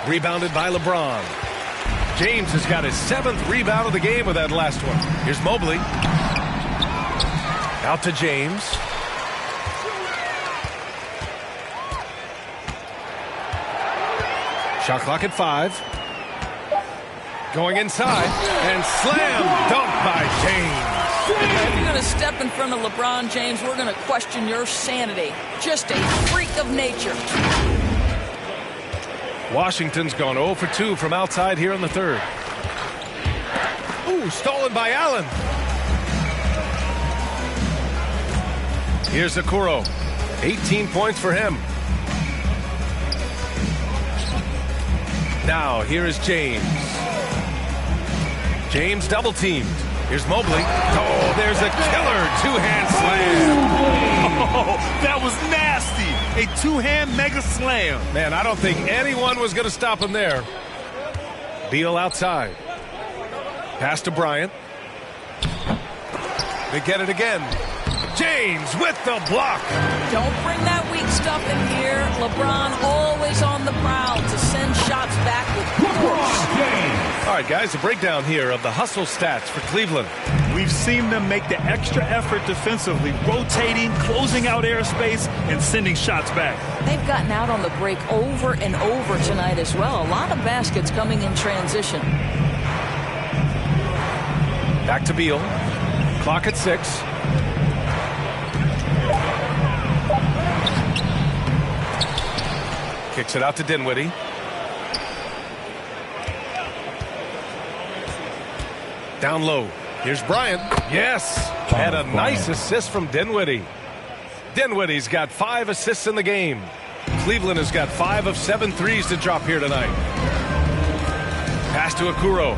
Rebounded by LeBron. James has got his 7th rebound of the game with that last one. Here's Mobley. Out to James. Shot clock at 5. Going inside and slam dunk by James. If you're going to step in front of LeBron James, we're going to question your sanity. Just a freak of nature. Washington's gone 0 for 2 from outside here in the third. Ooh, stolen by Allen. Here's Okoro. 18 points for him. Now, here is James. James double teamed. Here's Mobley. Oh, there's a killer two-hand slam. Oh, that was nasty. A two-hand mega slam. Man, I don't think anyone was going to stop him there. Beal outside. Pass to Bryant. They get it again. James with the block. Don't bring that weak stuff in here. LeBron always on the prowl to send shots back with force. All right, guys, a breakdown here of the hustle stats for Cleveland. We've seen them make the extra effort defensively, rotating, closing out airspace, and sending shots back. They've gotten out on the break over and over tonight as well. A lot of baskets coming in transition. Back to Beal. Clock at 6. Kicks it out to Dinwiddie. Down low. Here's Bryant. Yes. And a nice assist from Dinwiddie. Dinwiddie's got 5 assists in the game. Cleveland has got 5 of 7 threes to drop here tonight. Pass to Okoro.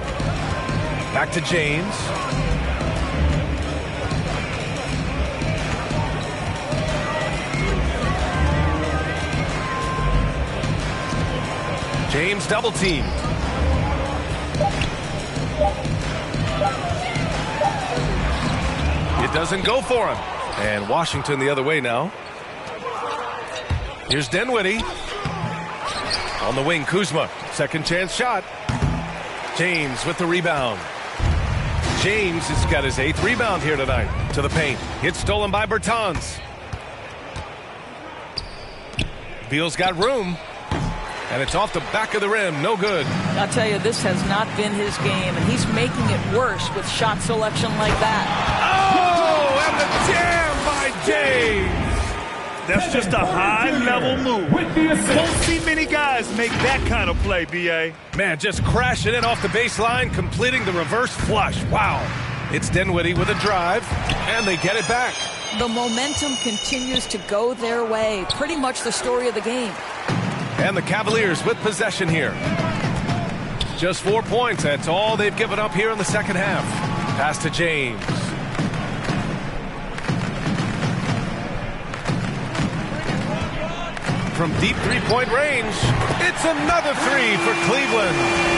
Back to James. James double teamed. It doesn't go for him. And Washington the other way now. Here's Dinwiddie. On the wing, Kuzma. Second chance shot. James with the rebound. James has got his 8th rebound here tonight. To the paint. It's stolen by Bertans. Beal's got room. And it's off the back of the rim. No good. I'll tell you, this has not been his game, and he's making it worse with shot selection like that. Oh, and the jam by James. That's just a high-level move. Won't see many guys make that kind of play, B.A. Man, just crashing in off the baseline, completing the reverse flush. Wow. It's Dinwiddie with a drive, and they get it back. The momentum continues to go their way. Pretty much the story of the game. And the Cavaliers with possession here. Just 4 points. That's all they've given up here in the second half. Pass to James. from deep three-point range. It's another three for Cleveland.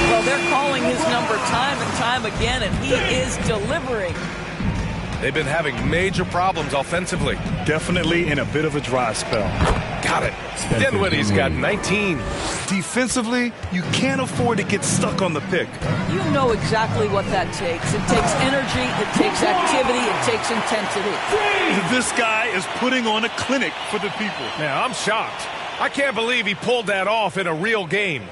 Well, they're calling his number time and time again, and he is delivering. They've been having major problems offensively. Definitely in a bit of a dry spell. Got it. Dinwiddie's got 19. Defensively, you can't afford to get stuck on the pick. You know exactly what that takes. It takes energy, it takes activity, it takes intensity. This guy is putting on a clinic for the people. Yeah, I'm shocked. I can't believe he pulled that off in a real game.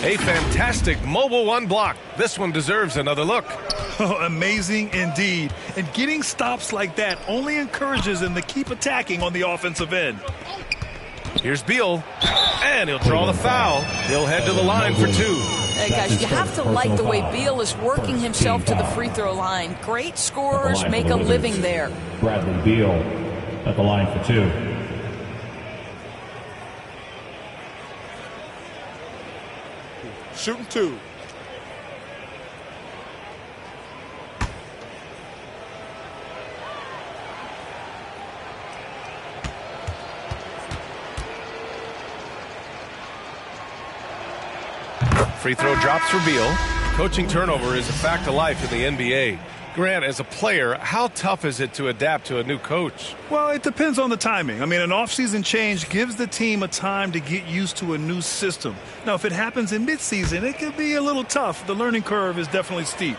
A fantastic mobile one block. This one deserves another look. Amazing indeed. And getting stops like that only encourages him to keep attacking on the offensive end. Here's Beal, and he'll draw the foul. He'll head to the line for two. Hey, guys, you have to like the way Beal is working himself to the free throw line. Great scorers make a living there. Bradley Beal at the line for two. Shooting two. Free throw drops for Beal. Coaching turnover is a fact of life in the NBA. Grant, as a player, how tough is it to adapt to a new coach? Well, it depends on the timing. I mean, an offseason change gives the team a time to get used to a new system. Now, if it happens in midseason, it could be a little tough. The learning curve is definitely steep.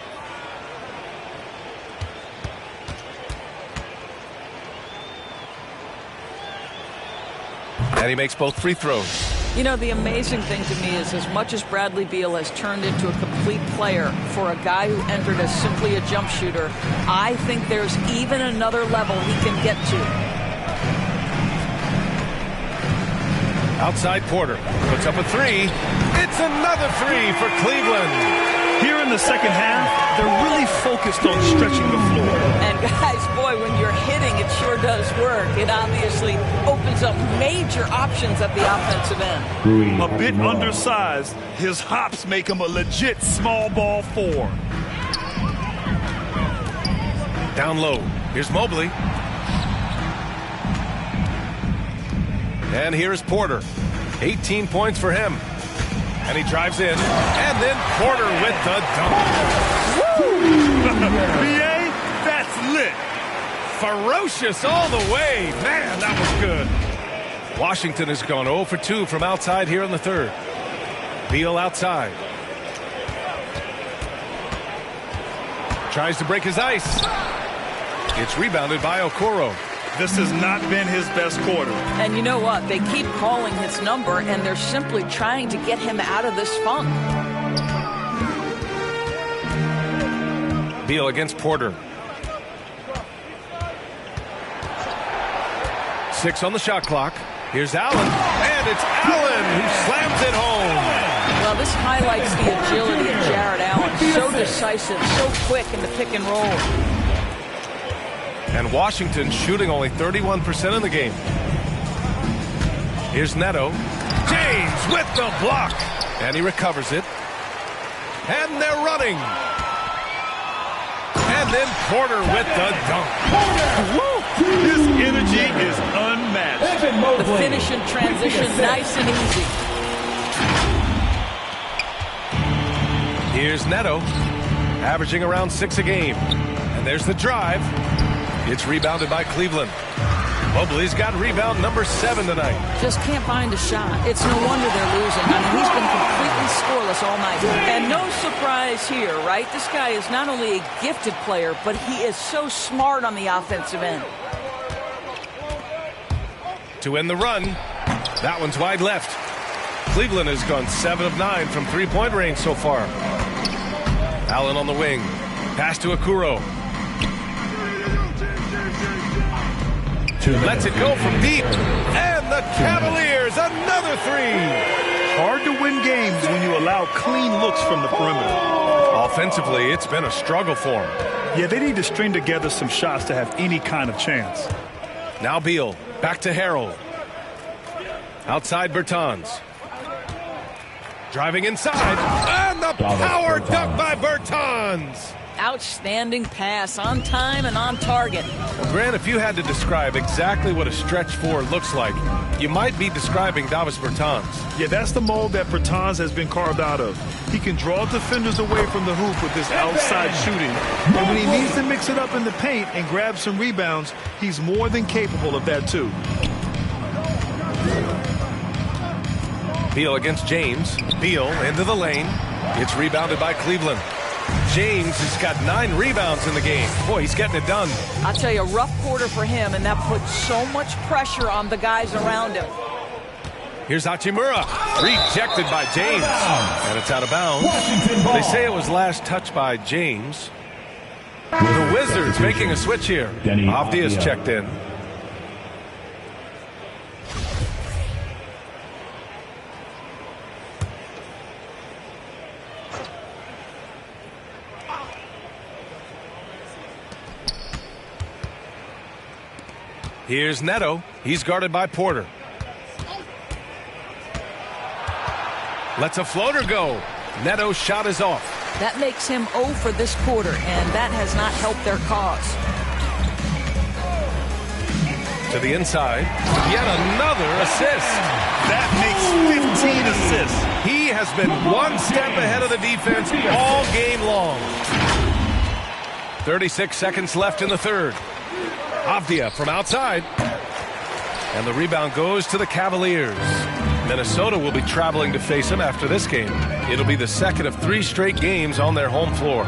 And he makes both free throws. You know, the amazing thing to me is as much as Bradley Beal has turned into a complete player for a guy who entered as simply a jump shooter, I think there's even another level he can get to. Outside Porter puts up a three. It's another three for Cleveland. Here in the second half, they're really focused on stretching the floor. And guys, boy, when you're hitting, it sure does work. It obviously opens up major options at the offensive end. A bit undersized, his hops make him a legit small ball four. Down low, here's Mobley. And here's Porter. 18 points for him. And he drives in. And then Porter with the dunk. BA, that's lit. Ferocious all the way. Man, that was good. Washington has gone 0 for 2 from outside here in the third. Beal outside. Tries to break his ice. It's rebounded by Okoro. This has not been his best quarter. And you know what? They keep calling his number, and they're simply trying to get him out of this funk. Beal against Porter. 6 on the shot clock. Here's Allen. And it's Allen who slams it home. Well, this highlights the agility of Jared Allen. So decisive, so quick in the pick and roll. And Washington shooting only 31% in the game. Here's Neto. James with the block. And he recovers it. And they're running. And then Porter with the dunk. His energy is unmatched. The finish in transition, nice and easy. Here's Neto, averaging around 6 a game. And there's the drive. It's rebounded by Cleveland. Mobley's got rebound number 7 tonight. Just can't find a shot. It's no wonder they're losing. I mean, he's been completely scoreless all night. And no surprise here, right? This guy is not only a gifted player, but he is so smart on the offensive end. To end the run, that one's wide left. Cleveland has gone 7 of 9 from three-point range so far. Allen on the wing. Pass to Okoro. Lets it go from deep. And the Cavaliers, another three. Hard to win games when you allow clean looks from the perimeter. Offensively, it's been a struggle for them. Yeah, they need to string together some shots to have any kind of chance. Now Beal, back to Harrell. Outside Bertans. Driving inside. And the power dunk by Bertans. Outstanding pass, on time and on target. Well, Grant, if you had to describe exactly what a stretch four looks like, you might be describing Davis Bertans. Yeah, that's the mold that Bertans has been carved out of. He can draw defenders away from the hoop with this outside shooting. And when he needs to mix it up in the paint and grab some rebounds, he's more than capable of that too. Beal against James. Beal into the lane. It's rebounded by Cleveland. James has got 9 rebounds in the game. Boy, he's getting it done. I'll tell you, a rough quarter for him, and that puts so much pressure on the guys around him. Here's Hachimura. Rejected by James. And it's out of bounds. They say it was last touched by James. The Wizards making a switch here. Avdia's checked in. Here's Neto. He's guarded by Porter. Lets a floater go. Neto's shot is off. That makes him 0 for this quarter, and that has not helped their cause. To the inside. Yet another assist. That makes 15 assists. He has been one step ahead of the defense all game long. 36 seconds left in the third. Avdia from outside. And the rebound goes to the Cavaliers. Minnesota will be traveling to face him after this game. It'll be the second of 3 straight games on their home floor.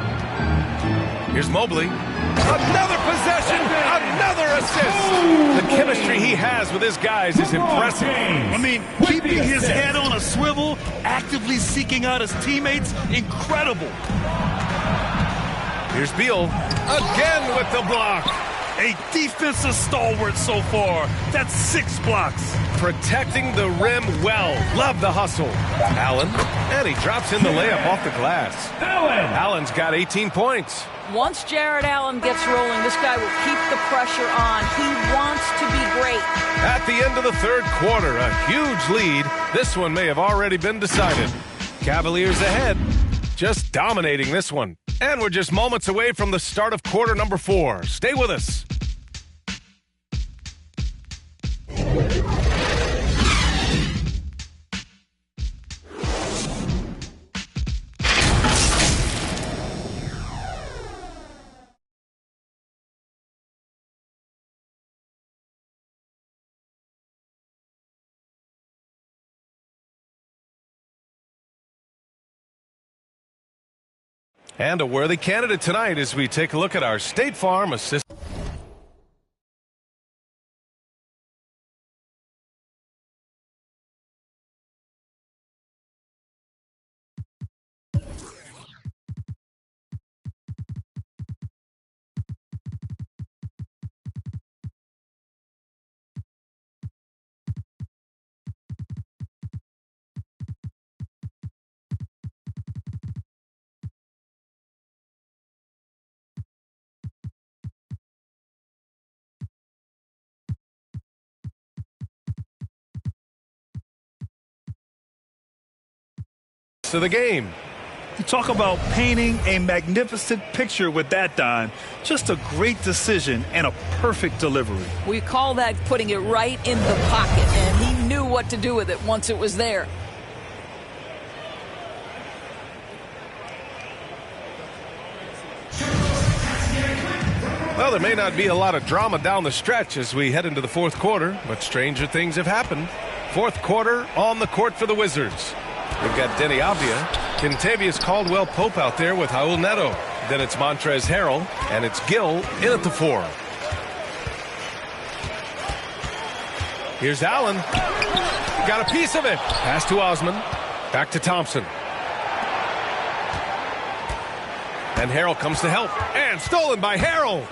Here's Mobley. Another possession, another assist. The chemistry he has with his guys is impressive. I mean, keeping his head on a swivel, actively seeking out his teammates, incredible. Here's Beal again with the block. A defensive stalwart so far. That's 6 blocks. Protecting the rim well. Love the hustle. Allen, and he drops in the layup off the glass. Allen's got 18 points. Once Jared Allen gets rolling, this guy will keep the pressure on. He wants to be great. At the end of the third quarter, a huge lead. This one may have already been decided. Cavaliers ahead, just dominating this one. And we're just moments away from the start of quarter number 4. Stay with us. And a worthy candidate tonight as we take a look at our State Farm assist. To the game. You talk about painting a magnificent picture with that, Don. Just a great decision and a perfect delivery. We call that putting it right in the pocket, and he knew what to do with it once it was there. Well, there may not be a lot of drama down the stretch as we head into the fourth quarter, but stranger things have happened. Fourth quarter on the court for the Wizards. We've got Denny Avdia, Kentavious Caldwell-Pope out there with Raul Neto. Then it's Montrezl Harrell, and it's Gill in at the 4. Here's Allen. Got a piece of it. Pass to Osman. Back to Thompson. And Harrell comes to help. And stolen by Harrell.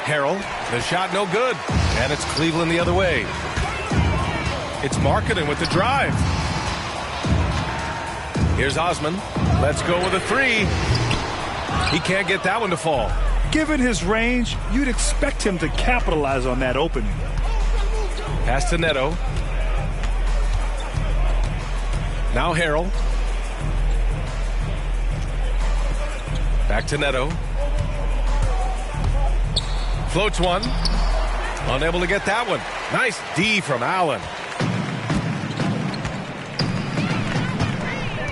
Harrell, the shot no good. And it's Cleveland the other way. It's Markkanen with the drive. Here's Osman. Let's go with a 3. He can't get that one to fall. Given his range, you'd expect him to capitalize on that opening. Pass to Neto. Now Harrell. Back to Neto. Floats one. Unable to get that one. Nice D from Allen.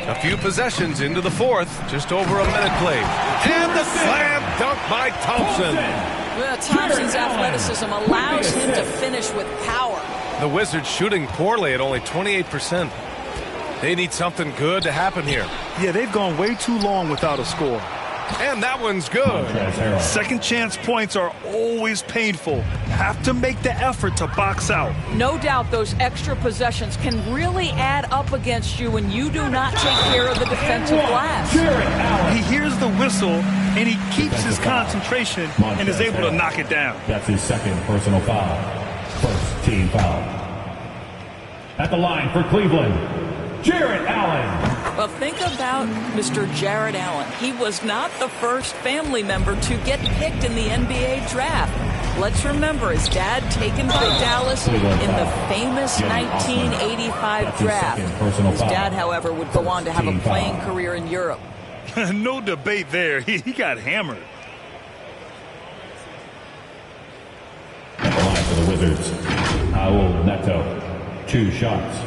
A few possessions into the fourth. Just over a minute played. And the slam dunk by Thompson. Well, Thompson's athleticism allows him to finish with power. The Wizards shooting poorly at only 28%. They need something good to happen here. Yeah, they've gone way too long without a score. And that one's good. Second chance points are always painful. Have to make the effort to box out. No doubt those extra possessions can really add up against you when you do not take care of the defensive glass. He hears the whistle, and he keeps his concentration and is able to knock it down. That's his second personal foul. First team foul. At the line for Cleveland, Jarrett Allen. Well, think about Mr. Jarrett Allen. He was not the first family member to get picked in the NBA draft. Let's remember his dad taken by Dallas in the famous 1985 draft. His dad, however, would go on to have a playing career in Europe. No debate there. He got hammered. At the line for the Wizards, Raul Neto. 2 shots.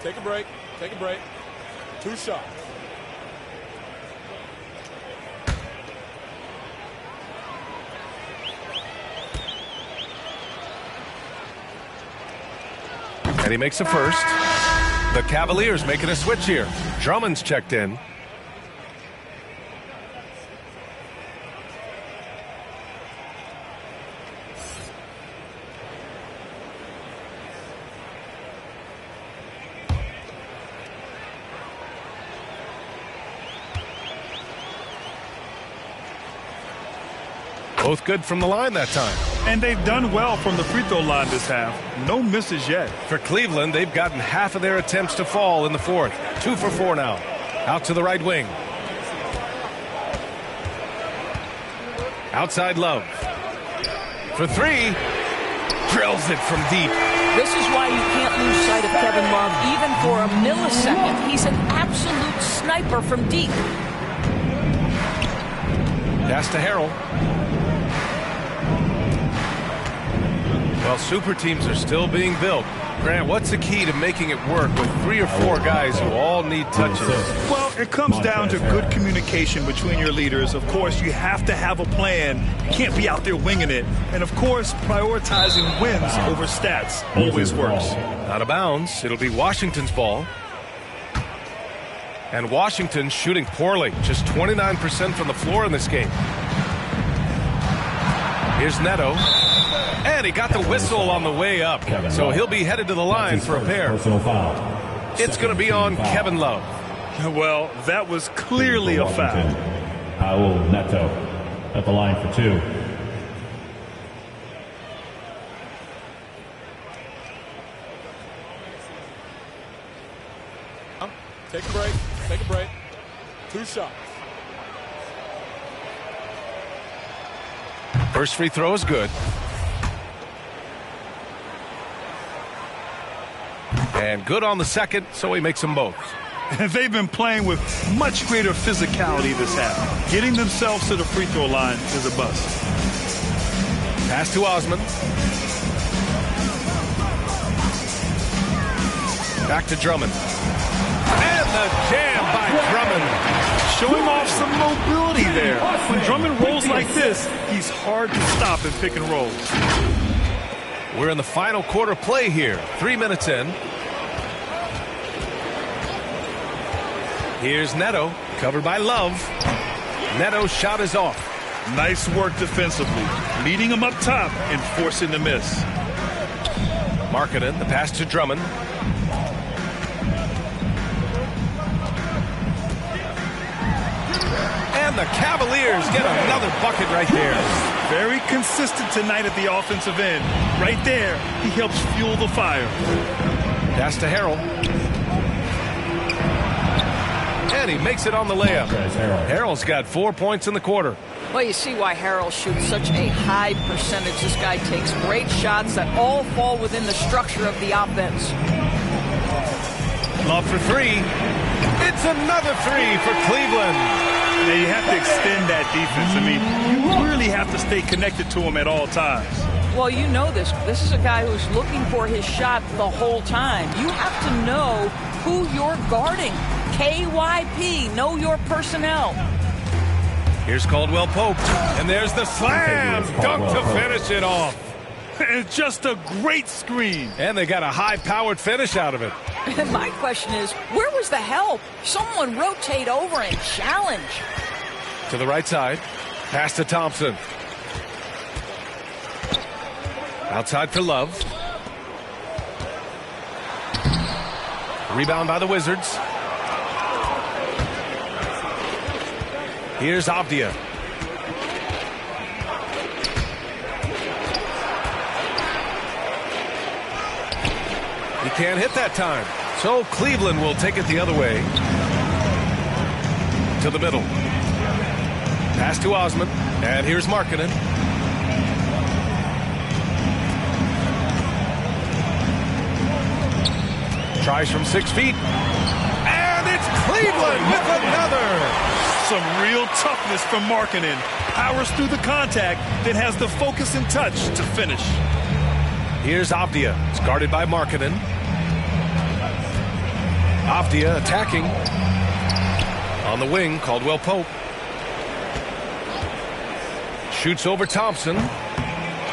Take a break. Take a break. 2 shots. And he makes a first. The Cavaliers making a switch here. Drummond's checked in. Both good from the line that time. And they've done well from the free throw line this half. No misses yet. For Cleveland, they've gotten half of their attempts to fall in the fourth. 2 for 4 now. Out to the right wing. Outside Love. For 3. Drills it from deep. This is why you can't lose sight of Kevin Love even for a millisecond. He's an absolute sniper from deep. Pass to Harrell. Well, super teams are still being built. Grant, what's the key to making it work with 3 or 4 guys who all need touches? Well, it comes down to good communication between your leaders. Of course, you have to have a plan. You can't be out there winging it. And, of course, prioritizing wins over stats always works. Out of bounds. It'll be Washington's ball. And Washington shooting poorly. Just 29% from the floor in this game. Here's Neto. And he got the whistle on the way up. So he'll be headed to the line for a pair. It's going to be on Kevin Love. Well, that was clearly a foul. Raul Neto at the line for 2. Take a break. Take a break. 2 shots. First free throw is good. And good on the second, so he makes them both. They've been playing with much greater physicality this half. Getting themselves to the free throw line is a bust. Pass to Osman. Back to Drummond. And the jam by Drummond. Showing off some mobility there. When Drummond rolls like this, he's hard to stop in pick and rolls. We're in the final quarter play here. 3 minutes in. Here's Neto, covered by Love. Neto's shot is off. Nice work defensively, leading him up top and forcing the miss. Markkanen, the pass to Drummond. And the Cavaliers get another bucket right there. Very consistent tonight at the offensive end. Right there, he helps fuel the fire. Pass to Harrell. And he makes it on the layup. Harrell's got 4 points in the quarter. Well, you see why Harrell shoots such a high percentage. This guy takes great shots that all fall within the structure of the offense. Love for three. It's another three for Cleveland. Now you have to extend that defense. I mean, you really have to stay connected to him at all times. Well, you know this. This is a guy who's looking for his shot the whole time. You have to know who you're guarding. KYP, know your personnel. Here's Caldwell Pope, and there's the slam dunk to finish it off. It's just a great screen. And they got a high-powered finish out of it. My question is, where was the help? Someone rotate over and challenge. To the right side, pass to Thompson. Outside for Love. Rebound by the Wizards. Here's Avdia. He can't hit that time. So Cleveland will take it the other way. To the middle. Pass to Osman. And here's Markkanen. Tries from 6 feet. And it's Cleveland with another. Some real toughness from Markkanen. Powers through the contact, then has the focus and touch to finish. Here's Avdia. It's guarded by Markkanen. Avdia attacking. On the wing, Caldwell Pope. Shoots over Thompson.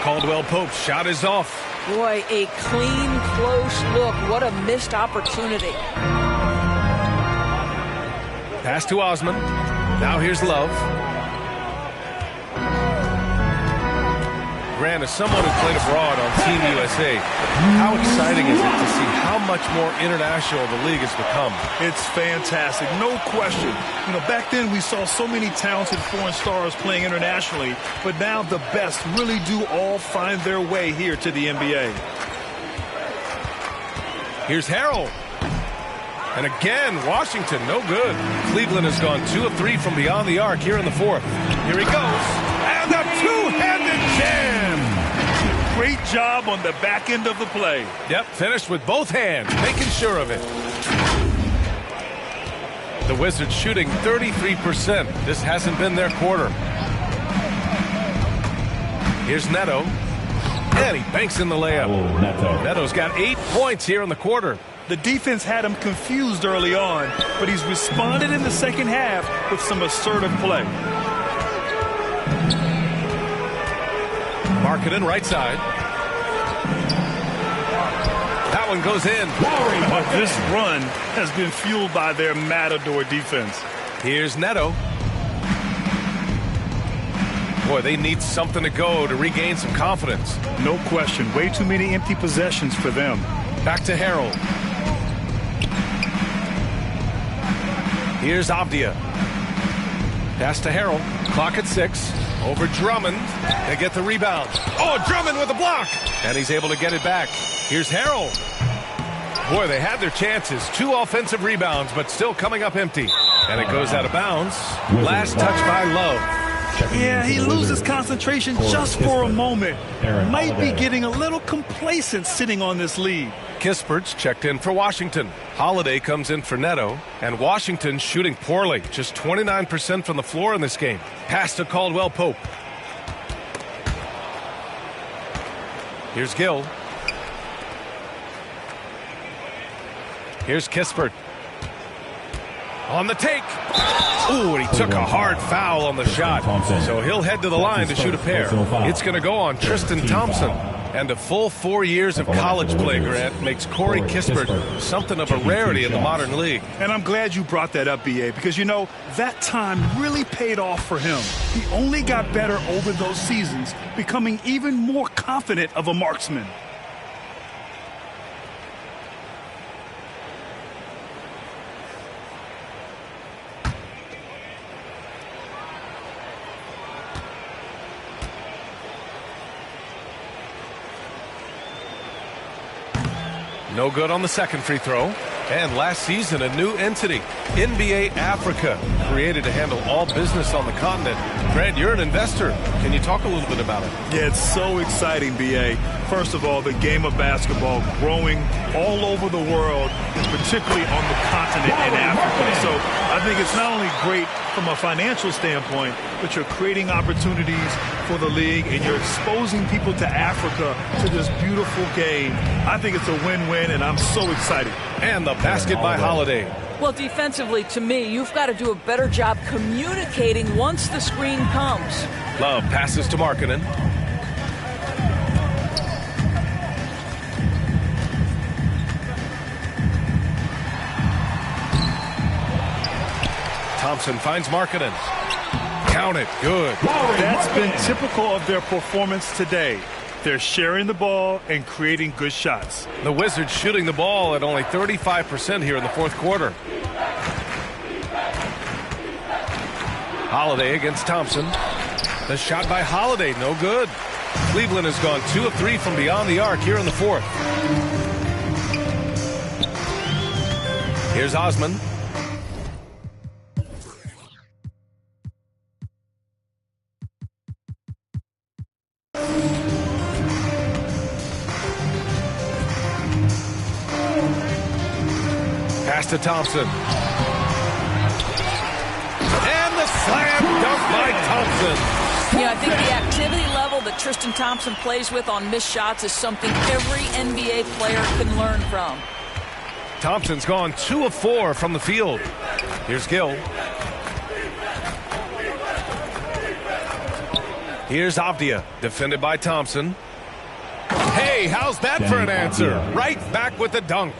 Caldwell Pope's shot is off. Boy, a clean, close look. What a missed opportunity. Pass to Osman. Now here's Love. Grant, as someone who played abroad on Team USA, how exciting is it to see how much more international the league has become? It's fantastic, no question. You know, back then we saw so many talented foreign stars playing internationally, but now the best really do all find their way here to the NBA. Here's Harrell. And again, Washington, no good. Cleveland has gone 2 of 3 from beyond the arc here in the fourth. Here he goes. And a two-handed jam. Great job on the back end of the play. Yep, finished with both hands, making sure of it. The Wizards shooting 33%. This hasn't been their quarter. Here's Neto. And he banks in the layup. Neto's got 8 points here in the quarter. The defense had him confused early on, but he's responded in the second half with some assertive play. Markkanen right side. That one goes in. But this run has been fueled by their matador defense. Here's Neto. Boy, they need something to go to regain some confidence. No question. Way too many empty possessions for them. Back to Harrell. Here's Avdia. Pass to Harrell. Clock at 6. Over Drummond. They get the rebound. Oh, Drummond with a block. And he's able to get it back. Here's Harrell. Boy, they had their chances. 2 offensive rebounds, but still coming up empty. And it goes out of bounds. Last touch by Love. Yeah, he loses concentration just for a moment. Might be getting a little complacent sitting on this lead. Kispert's checked in for Washington. Holiday comes in for Neto. And Washington shooting poorly. Just 29% from the floor in this game. Pass to Caldwell Pope. Here's Gill. Here's Kispert. On the take. Ooh, and he took a hard foul on the shot. So he'll head to the line to shoot a pair. It's going to go on Tristan Thompson. And a full 4 years of college play, Grant, makes Corey Kispert something of a rarity in the modern league. And I'm glad you brought that up, B.A., because, you know, that time really paid off for him. He only got better over those seasons, becoming even more confident of a marksman. No good on the second free throw. And last season, a new entity, NBA Africa, created to handle all business on the continent. Grant, you're an investor. Can you talk a little bit about it? Yeah, it's so exciting, B.A. First of all, the game of basketball growing all over the world, and particularly on the continent in Africa. So I think it's not only great from a financial standpoint, but you're creating opportunities for the league, and you're exposing people to Africa to this beautiful game. I think it's a win-win, and I'm so excited. And the basket by Holiday. Well, defensively, to me, you've got to do a better job communicating once the screen comes. Love passes to Markkanen. Thompson finds Markkanen. Count it. Good. That's been typical of their performance today. They're sharing the ball and creating good shots. The Wizards shooting the ball at only 35% here in the fourth quarter. Holiday against Thompson. The shot by Holiday, no good. Cleveland has gone 2 of 3 from beyond the arc here in the fourth. Here's Osman. Pass to Thompson. And the slam dunk by Thompson. Yeah, I think the activity level that Tristan Thompson plays with on missed shots is something every NBA player can learn from. Thompson's gone 2 of 4 from the field. Here's Gill. Here's Avdia, defended by Thompson. Hey, how's that for an answer? Right back with the dunk.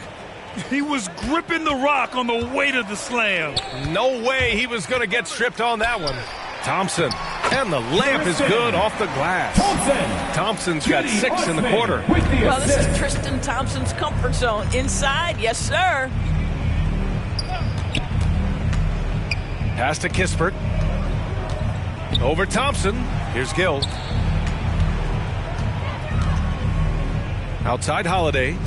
He was gripping the rock on the weight of the slam. No way he was going to get stripped on that one. Thompson, and the layup is good off the glass. Thompson's got 6 in the quarter. Well, this is Tristan Thompson's comfort zone. Inside, yes, sir. Pass to Kispert. Over Thompson. Here's Gill. Outside Holiday.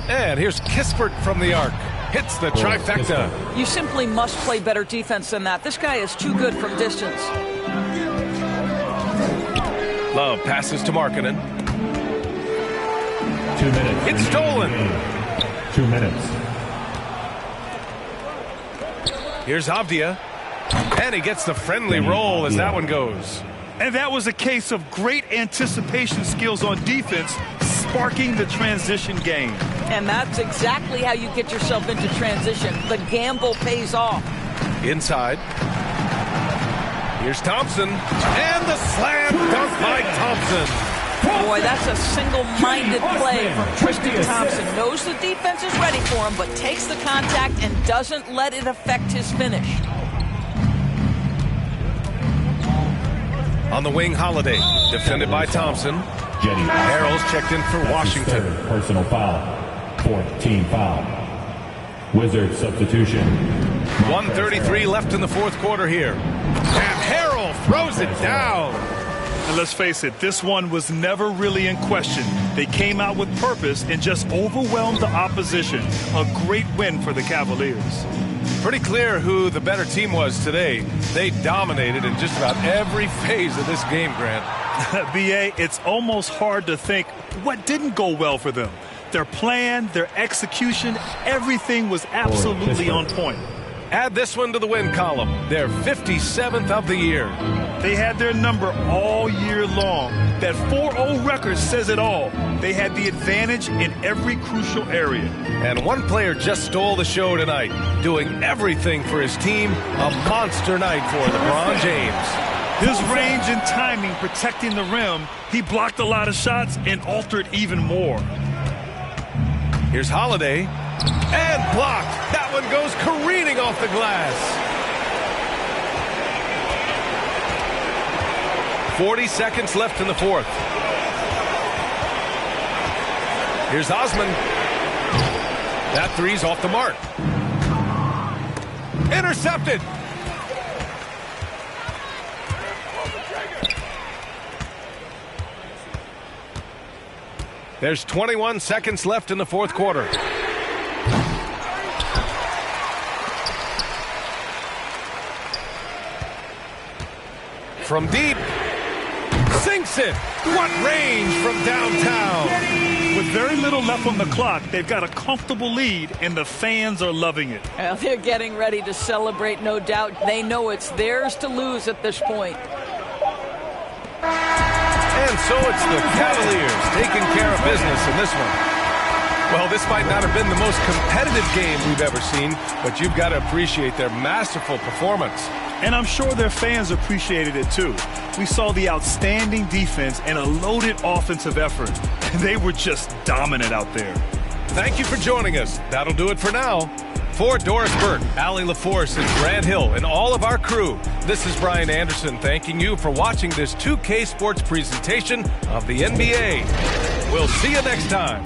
And here's Kispert from the arc. Hits the trifecta. You simply must play better defense than that. This guy is too good from distance. Love passes to Markkanen. 2 minutes. It's stolen. 2 minutes. Here's Avdia. And he gets the friendly roll as that one goes. And that was a case of great anticipation skills on defense, sparking the transition game. And that's exactly how you get yourself into transition. The gamble pays off. Inside. Here's Thompson. And the slam dunk by Thompson. Boy, that's a single-minded play from Tristan Thompson. Knows the defense is ready for him, but takes the contact and doesn't let it affect his finish. On the wing, Holiday, defended by Thompson. Harrell's checked in for Washington. Personal foul. 4th team foul. Wizards substitution. 1:33 left in the fourth quarter here. And Harrell throws it down. And let's face it, this one was never really in question. They came out with purpose and just overwhelmed the opposition. A great win for the Cavaliers. Pretty clear who the better team was today. They dominated in just about every phase of this game, Grant. B.A., it's almost hard to think what didn't go well for them. Their plan, their execution, everything was absolutely on point. Add this one to the win column. They're 57th of the year. They had their number all year long. That 4-0 record says it all. They had the advantage in every crucial area. And one player just stole the show tonight, doing everything for his team. A monster night for LeBron James. His range and timing protecting the rim, he blocked a lot of shots and altered even more. Here's Holiday. And blocked. That one goes careening off the glass. 40 seconds left in the fourth. Here's Osman. That three's off the mark. Intercepted. There's 21 seconds left in the fourth quarter. from deep. Sinks it. What range from downtown. With very little left on the clock, they've got a comfortable lead, and the fans are loving it. Well, they're getting ready to celebrate, no doubt. They know it's theirs to lose at this point. And so it's the Cavaliers taking care of business in this one. Well, this might not have been the most competitive game we've ever seen, but you've got to appreciate their masterful performance. And I'm sure their fans appreciated it too. We saw the outstanding defense and a loaded offensive effort. And they were just dominant out there. Thank you for joining us. That'll do it for now. For Doris Burke, Allie LaForce, and Grant Hill, and all of our crew, this is Brian Anderson thanking you for watching this 2K Sports presentation of the NBA. We'll see you next time.